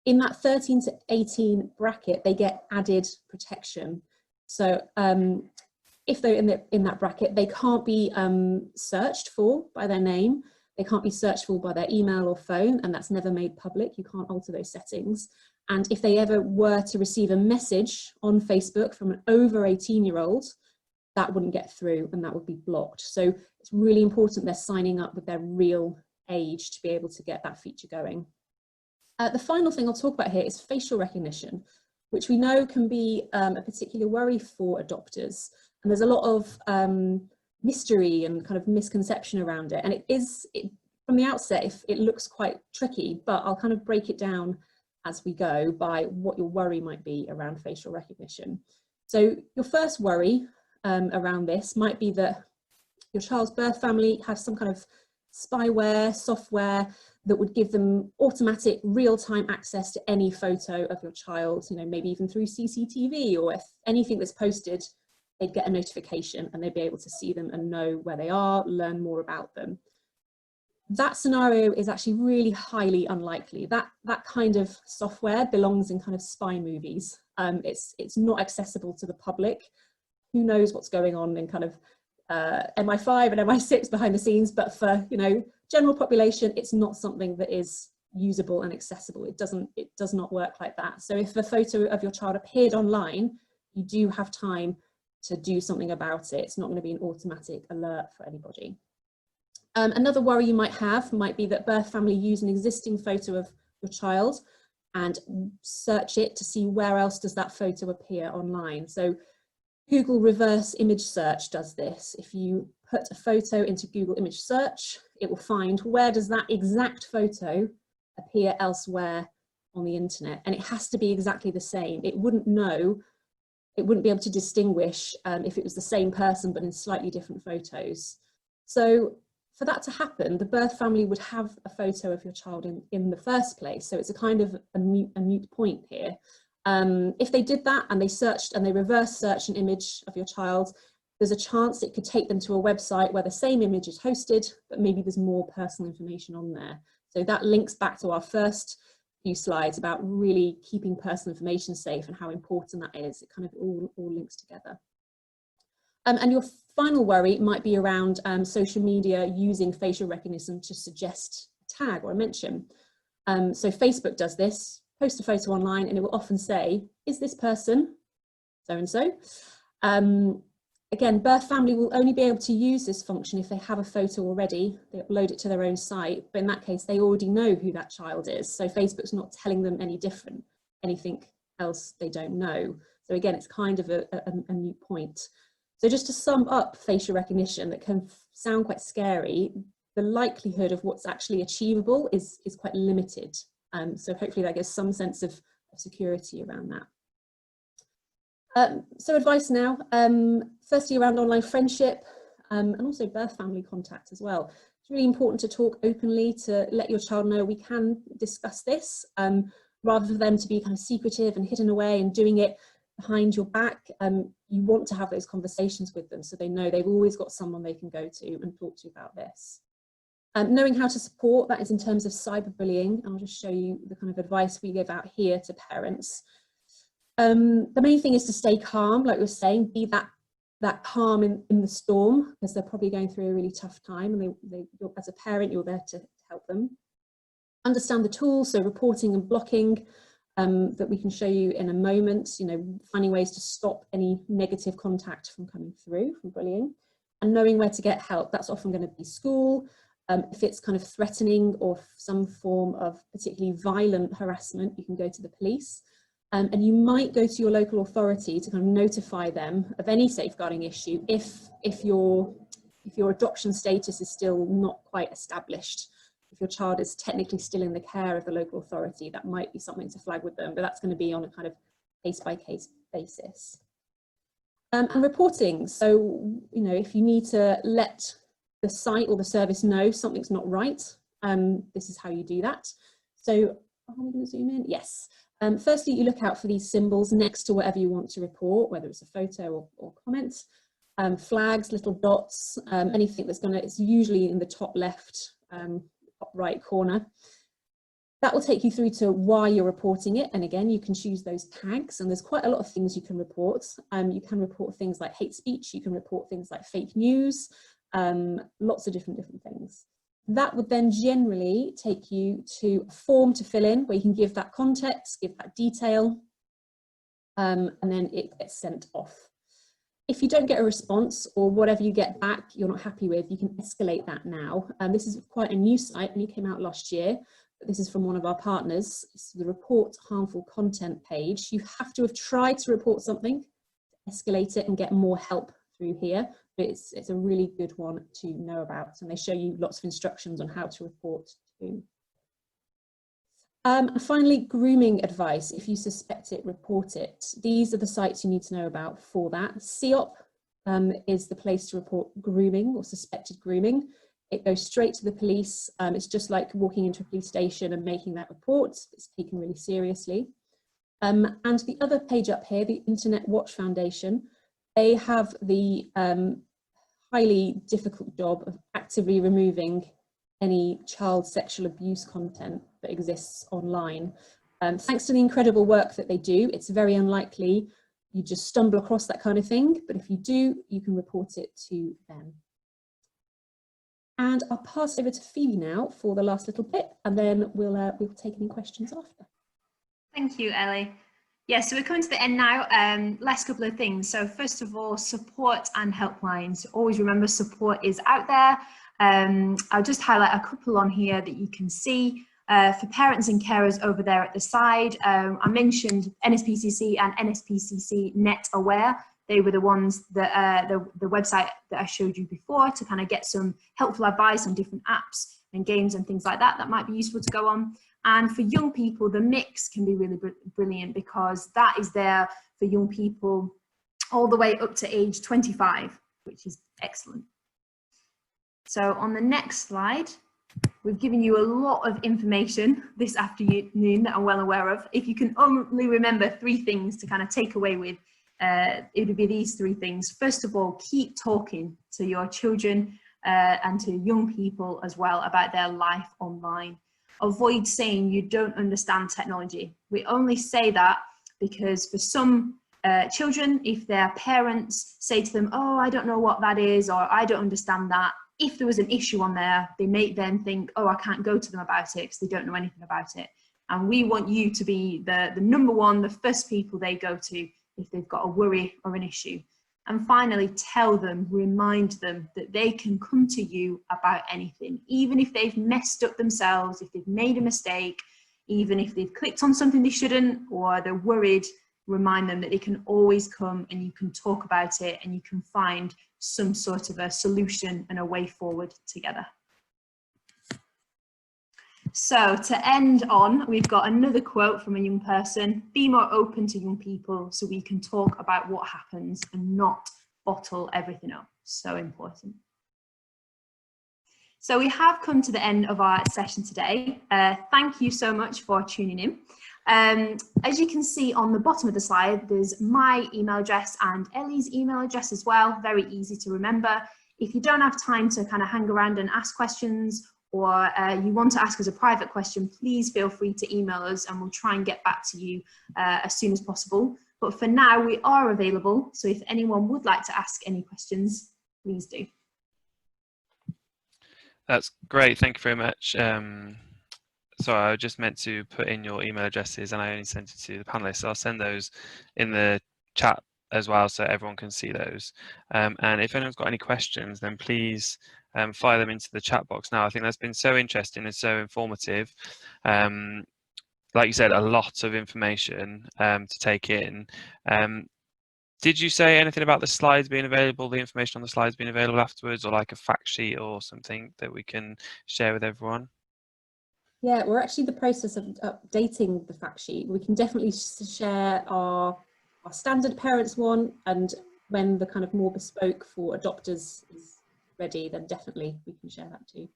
in that 13 to 18 bracket, they get added protection. So if they're in that bracket, they can't be searched for by their name, they can't be searched for by their email or phone, and that's never made public. You can't alter those settings. And if they ever were to receive a message on Facebook from an over 18-year-old, that wouldn't get through and that would be blocked. So it's really important they're signing up with their real age to be able to get that feature going. The final thing I'll talk about here is facial recognition, which we know can be a particular worry for adopters. And there's a lot of mystery and kind of misconception around it. And from the outset, it looks quite tricky, but I'll kind of break it down as we go by what your worry might be around facial recognition. So your first worry around this might be that your child's birth family has some kind of spyware, software that would give them automatic real-time access to any photo of your child, you know, maybe even through CCTV, or if anything that's posted, they'd get a notification and they'd be able to see them and know where they are, learn more about them. that scenario is actually really highly unlikely. That kind of software belongs in kind of spy movies. It's not accessible to the public. Who knows what's going on in kind of MI5 and MI6 behind the scenes, but for, you know, general population, it's not something that is usable and accessible. It does not work like that. So if a photo of your child appeared online, you do have time to do something about it. It's not going to be an automatic alert for anybody. Another worry you might have might be that birth family use an existing photo of your child and search it to see where else does that photo appear online. So Google reverse image search does this. If you put a photo into Google image search, it will find where does that exact photo appear elsewhere on the internet, and it has to be exactly the same. It wouldn't be able to distinguish if it was the same person but in slightly different photos. So for that to happen, the birth family would have a photo of your child in the first place. So it's a kind of a mute point here. If they did that and they searched and they reverse search an image of your child, there's a chance it could take them to a website where the same image is hosted, but maybe there's more personal information on there. So that links back to our first few slides about really keeping personal information safe and how important that is. It kind of all links together. And your final worry might be around social media using facial recognition to suggest a tag or a mention. So Facebook does this, post a photo online, and it will often say, is this person so-and-so? Again, birth family will only be able to use this function if they have a photo already. They upload it to their own site, but in that case, they already know who that child is. So Facebook's not telling them any different, anything else they don't know. So again, it's kind of a moot point. So just to sum up facial recognition, that can sound quite scary, the likelihood of what's actually achievable is quite limited. So hopefully that gives some sense of security around that. So advice now, firstly around online friendship and also birth family contact as well. It's really important to talk openly, to let your child know we can discuss this, rather for them to be kind of secretive and hidden away and doing it behind your back. You want to have those conversations with them so they know they've always got someone they can go to and talk to about this. Knowing how to support, that is in terms of cyberbullying. I'll just show you the kind of advice we give out here to parents. The main thing is to stay calm, like we were saying, be that calm in the storm, because they're probably going through a really tough time, and you're, as a parent, you're there to help them. Understand the tools, so reporting and blocking, that we can show you in a moment, you know, finding ways to stop any negative contact from coming through, from bullying, and knowing where to get help. That's often going to be school. If it's kind of threatening or some form of particularly violent harassment, you can go to the police. And you might go to your local authority to kind of notify them of any safeguarding issue if your adoption status is still not quite established. If your child is technically still in the care of the local authority, that might be something to flag with them, but that's going to be on a kind of case-by-case basis. And reporting, so, you know, if you need to let the site or the service know something's not right, this is how you do that. So, are we going to zoom in? Yes. Firstly, you look out for these symbols next to whatever you want to report, whether it's a photo or comment. Flags, little dots, anything that's it's usually in the top left, top right corner. That will take you through to why you're reporting it. And again, you can choose those tags, and there's quite a lot of things you can report. You can report things like hate speech, you can report things like fake news, lots of different things. That would then generally take you to a form to fill in where you can give that context, give that detail, and then it gets sent off. If you don't get a response, or whatever you get back you're not happy with, you can escalate that now. This is quite a new site, only came out last year, but this is from one of our partners. It's the Report Harmful Content page. You have to have tried to report something, escalate it and get more help through here. But it's a really good one to know about, and they show you lots of instructions on how to report too. And finally, grooming advice. If you suspect it, report it. These are the sites you need to know about for that. CEOP is the place to report grooming or suspected grooming. It goes straight to the police. It's just like walking into a police station and making that report. It's taken really seriously. And the other page up here, the Internet Watch Foundation, they have the highly difficult job of actively removing any child sexual abuse content that exists online. Thanks to the incredible work that they do, it's very unlikely you just stumble across that kind of thing, but if you do, you can report it to them. And I'll pass over to Phoebe now for the last little bit, and then we'll take any questions after. Thank you, Ellie. Yeah, so we're coming to the end now. Last couple of things. So first of all, support and helplines. Always remember support is out there. I'll just highlight a couple on here that you can see. For parents and carers over there at the side, I mentioned NSPCC and NSPCC Net Aware. They were the ones that the website that I showed you before to kind of get some helpful advice on different apps and games and things like that that might be useful to go on. And for young people, the mix can be really brilliant, because that is there for young people all the way up to age 25, which is excellent. So on the next slide, we've given you a lot of information this afternoon that I'm well aware of. If you can only remember 3 things to kind of take away with, it would be these 3 things. First of all, keep talking to your children and to young people as well about their life online. Avoid saying you don't understand technology. We only say that because for some children, if their parents say to them, oh, I don't know what that is, or I don't understand that, if there was an issue on there, they may then think, oh, I can't go to them about it because they don't know anything about it. And we want you to be the number one, the first people they go to if they've got a worry or an issue. And finally, tell them, remind them that they can come to you about anything, even if they've messed up themselves, if they've made a mistake, even if they've clicked on something they shouldn't, or they're worried, remind them that they can always come and you can talk about it and you can find some sort of a solution and a way forward together. So to end on, we've got another quote from a young person: be more open to young people so we can talk about what happens and not bottle everything up. So important. So we have come to the end of our session today. Thank you so much for tuning in. As you can see on the bottom of the slide, there's my email address and Ellie's email address as well. Very easy to remember. If you don't have time to kind of hang around and ask questions, or you want to ask us a private question, please feel free to email us and we'll try and get back to you as soon as possible. But for now, we are available. So if anyone would like to ask any questions, please do. That's great. Thank you very much. Sorry, I just meant to put in your email addresses and I only sent it to the panelists. So I'll send those in the chat as well so everyone can see those. And if anyone's got any questions, then please fire them into the chat box now. I think that's been so interesting and so informative. Like you said, a lot of information to take in. Did you say anything about the slides being available, the information on the slides being available afterwards, or like a fact sheet or something that we can share with everyone? Yeah, we're actually in the process of updating the fact sheet. We can definitely share our standard parents one, and when the kind of more bespoke for adopters is ready, then definitely we can share that too.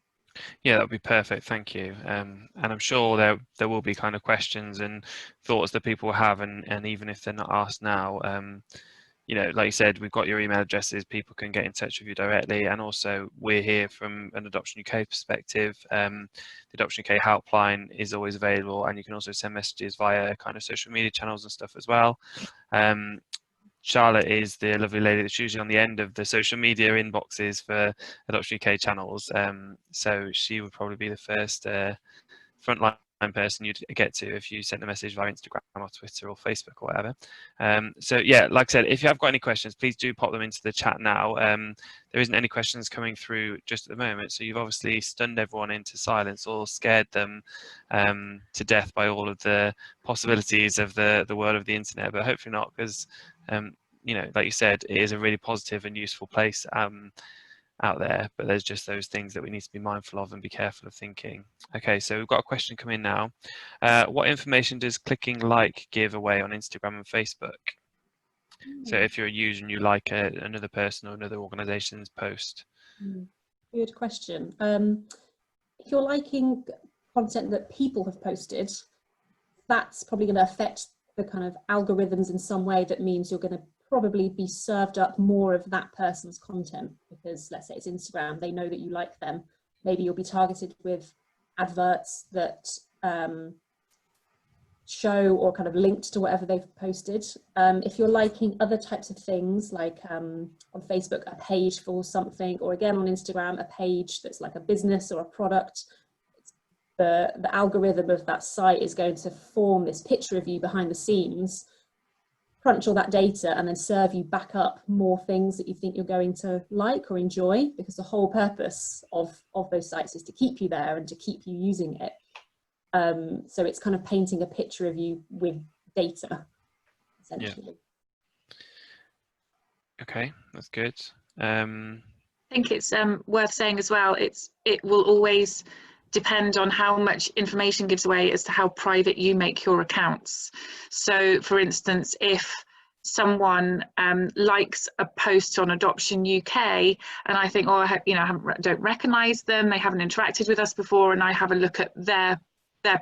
Yeah, that would be perfect. Thank you. And I'm sure there will be kind of questions and thoughts that people have, and even if they're not asked now, you know, like you said, we've got your email addresses. People can get in touch with you directly, and also we're here from an Adoption UK perspective. The Adoption UK helpline is always available, and you can also send messages via kind of social media channels and stuff as well. Charlotte is the lovely lady that's usually on the end of the social media inboxes for Adoption UK channels, so she would probably be the first frontline person you'd get to if you sent a message via Instagram or Twitter or Facebook or whatever. So yeah, like I said, if you have got any questions, please do pop them into the chat now. There isn't any questions coming through just at the moment, so you've obviously stunned everyone into silence or scared them to death by all of the possibilities of the world of the internet, but hopefully not, because you know, like you said, it is a really positive and useful place out there, but there's just those things that we need to be mindful of and be careful of thinking. Okay, so we've got a question coming now. What information does clicking like give away on Instagram and Facebook? So if you're a user and you like another person or another organization's post. Good question. If you're liking content that people have posted, that's probably going to affect the kind of algorithms in some way. That means you're going to probably be served up more of that person's content, because let's say it's Instagram, they know that you like them, maybe you'll be targeted with adverts that show or kind of linked to whatever they've posted. If you're liking other types of things, like on Facebook, a page for something, or again on Instagram, a page that's like a business or a product, the algorithm of that site is going to form this picture of you behind the scenes, crunch all that data, and then serve you back up more things that you think you're going to like or enjoy, because the whole purpose of those sites is to keep you there and to keep you using it. So it's kind of painting a picture of you with data, essentially. Yeah. Okay, that's good. I think it's worth saying as well, it will always depend on how much information gives away as to how private you make your accounts. So for instance, if someone likes a post on Adoption UK and I think, oh, I don't recognise them, they haven't interacted with us before, and I have a look at their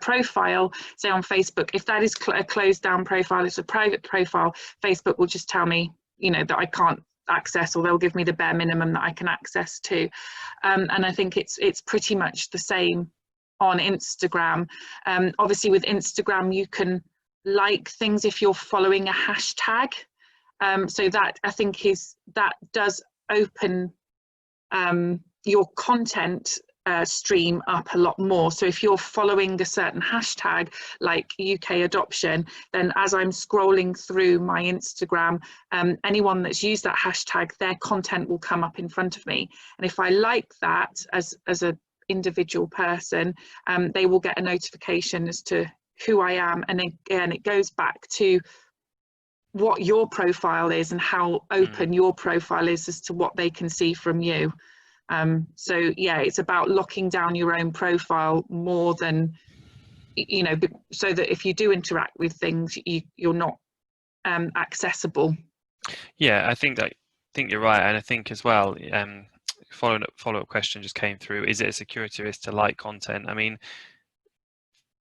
profile, say on Facebook, if that is a closed down profile, it's a private profile, Facebook will just tell me, that I can't access, or they'll give me the bare minimum that I can access to. And I think it's pretty much the same on Instagram. Obviously with Instagram, you can like things if you're following a hashtag. So that I think that does open your content stream up a lot more. So if you're following a certain hashtag like UK adoption, then as I'm scrolling through my Instagram, anyone that's used that hashtag, their content will come up in front of me, and if I like that as a individual person, they will get a notification as to who I am. And again, it goes back to what your profile is and how open your profile is as to what they can see from you. So yeah, it's about locking down your own profile more than, so that if you do interact with things, you're not accessible. Yeah, I think you're right, and I think as well, follow-up question just came through: is it a security risk to like content? I mean,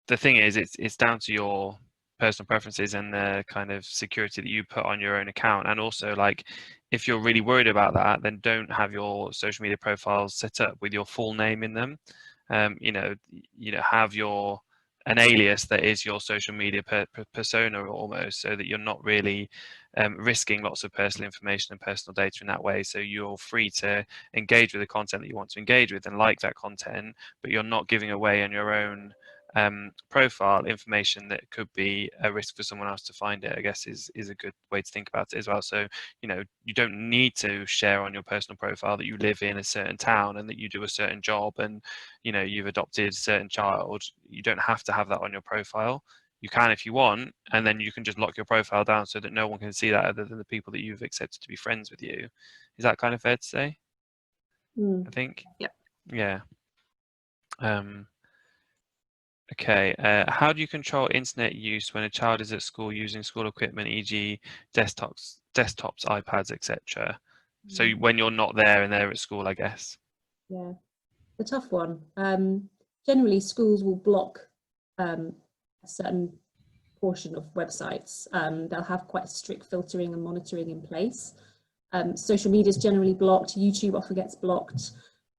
the thing is, it's down to your personal preferences and the kind of security that you put on your own account. And also, like, if you're really worried about that, then don't have your social media profiles set up with your full name in them. Have an alias that is your social media persona almost, so that you're not really risking lots of personal information and personal data in that way. So you're free to engage with the content that you want to engage with and like that content, but you're not giving away on your own profile information that could be a risk for someone else to find it, I guess is a good way to think about it as well. So, you don't need to share on your personal profile that you live in a certain town and that you do a certain job and, you've adopted a certain child. You don't have to have that on your profile. You can if you want, and then you can just lock your profile down so that no one can see that other than the people that you've accepted to be friends with you. Is that kind of fair to say? I think. Yep. Yeah. Okay, how do you control internet use when a child is at school using school equipment, e.g. desktops, iPads, etc.? So when you're not there and they're at school, I guess. Yeah, a tough one. Generally, schools will block a certain portion of websites. They'll have quite strict filtering and monitoring in place. Social media is generally blocked. YouTube often gets blocked.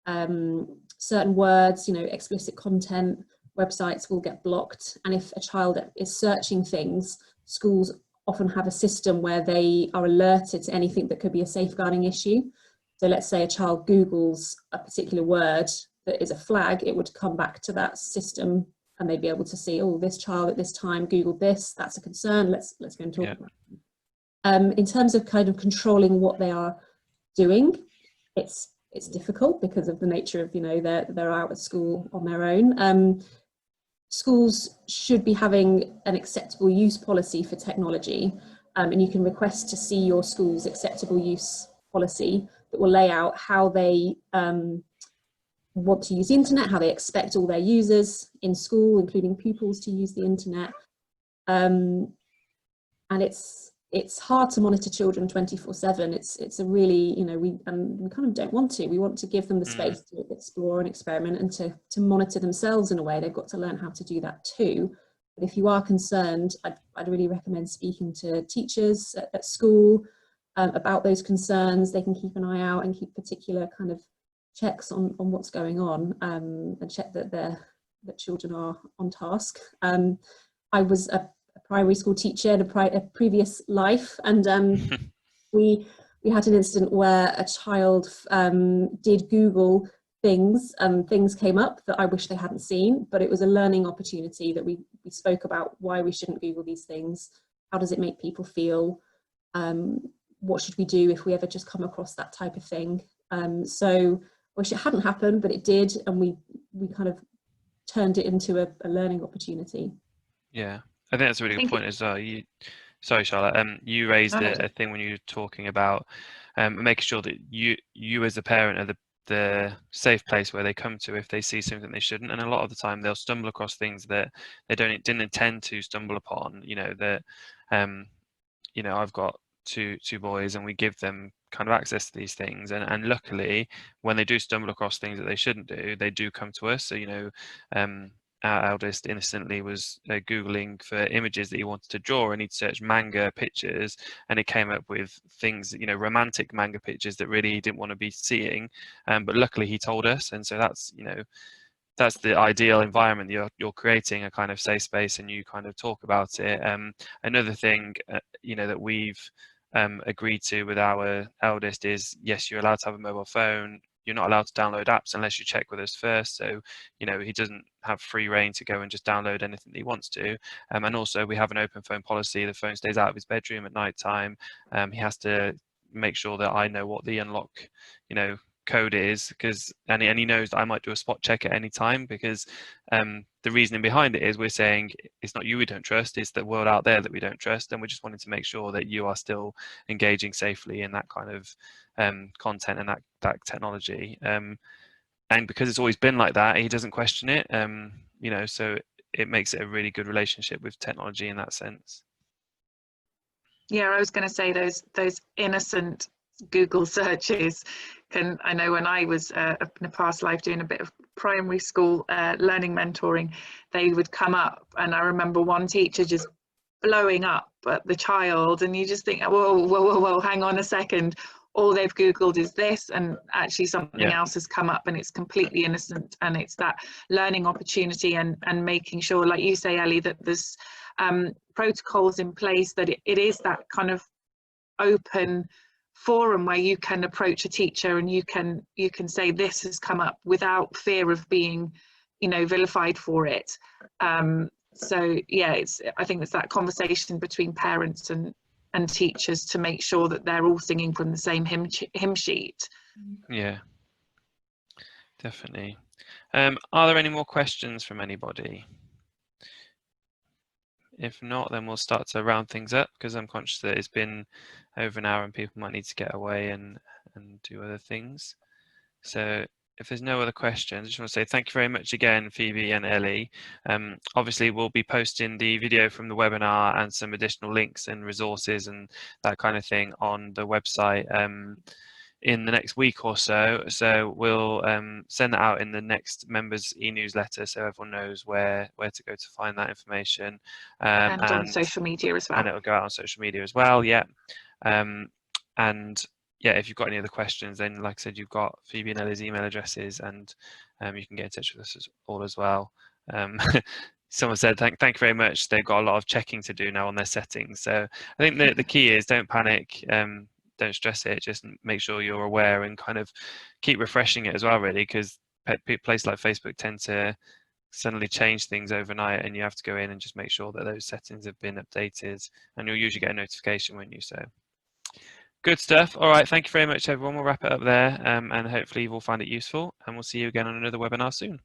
Certain words, explicit content, websites will get blocked. And if a child is searching things, schools often have a system where they are alerted to anything that could be a safeguarding issue. So let's say a child Googles a particular word that is a flag, it would come back to that system and they'd be able to see, oh, this child at this time Googled this, that's a concern, let's go and talk about it. In terms of kind of controlling what they are doing, it's difficult because of the nature of, they're out at school on their own. Schools should be having an acceptable use policy for technology, and you can request to see your school's acceptable use policy that will lay out how they want to use the internet, how they expect all their users in school, including pupils, to use the internet. And it's hard to monitor children 24/7. It's a really, we kind of don't want to. We want to give them the space to explore and experiment and to monitor themselves in a way. They've got to learn how to do that too. But if you are concerned, I'd really recommend speaking to teachers at school about those concerns. They can keep an eye out and keep particular kind of checks on what's going on, and check that children are on task. I was a primary school teacher in a previous life, and we had an incident where a child did Google things, things came up that I wish they hadn't seen, but it was a learning opportunity that we spoke about why we shouldn't Google these things. How does it make people feel? What should we do if we ever just come across that type of thing? So I wish it hadn't happened, but it did, and we kind of turned it into a learning opportunity. Yeah, I think that's a really good point as well. Sorry, Charlotte. You raised a thing when you were talking about making sure that you as a parent are the safe place where they come to if they see something they shouldn't. And a lot of the time they'll stumble across things that they didn't intend to stumble upon. You know that I've got two boys, and we give them kind of access to these things. And luckily, when they do stumble across things that they shouldn't do, they do come to us. So our eldest innocently was Googling for images that he wanted to draw, and he'd search manga pictures, and it came up with things, romantic manga pictures that really he didn't want to be seeing. But luckily he told us, and so that's the ideal environment that you're creating, a kind of safe space, and you kind of talk about it. Another thing, that we've agreed to with our eldest is, yes, you're allowed to have a mobile phone. You're not allowed to download apps unless you check with us first. So, he doesn't have free reign to go and just download anything that he wants to. And also we have an open phone policy. The phone stays out of his bedroom at night time. He has to make sure that I know what the unlock, code is, and he knows that I might do a spot check at any time, because the reasoning behind it is we're saying it's not you we don't trust, it's the world out there that we don't trust, and we're just wanting to make sure that you are still engaging safely in that kind of content and that technology, and because it's always been like that, he doesn't question it, so it makes it a really good relationship with technology in that sense. Yeah, I was going to say those innocent Google searches I know when I was in a past life doing a bit of primary school learning mentoring, they would come up, and I remember one teacher just blowing up at the child, and you just think, whoa, hang on a second, all they've Googled is this, and actually something else has come up, and it's completely innocent. And it's that learning opportunity and making sure, like you say, Ellie, that there's protocols in place, that it is that kind of open forum where you can approach a teacher and you can say this has come up without fear of being vilified for it. So yeah, I think it's that conversation between parents and teachers to make sure that they're all singing from the same hymn sheet. Yeah, definitely. Are there any more questions from anybody? If not, then we'll start to round things up, because I'm conscious that it's been over an hour and people might need to get away and do other things. So if there's no other questions, I just want to say thank you very much again, Phoebe and Ellie. Obviously, we'll be posting the video from the webinar and some additional links and resources and that kind of thing on the website in the next week or so. So we'll send that out in the next members e-newsletter, so everyone knows where to go to find that information. And on social media as well. And it'll go out on social media as well, yeah. And yeah, if you've got any other questions, then like I said, you've got Phoebe and Ellie's email addresses, and you can get in touch with us all as well. Someone said thank you very much. They've got a lot of checking to do now on their settings. So I think the key is don't panic. Don't stress it, just make sure you're aware and kind of keep refreshing it as well, really, because places like Facebook tend to suddenly change things overnight, and you have to go in and just make sure that those settings have been updated, and you'll usually get a notification, won't you? So good stuff. All right, thank you very much, everyone. We'll wrap it up there, and hopefully you will find it useful, and we'll see you again on another webinar soon.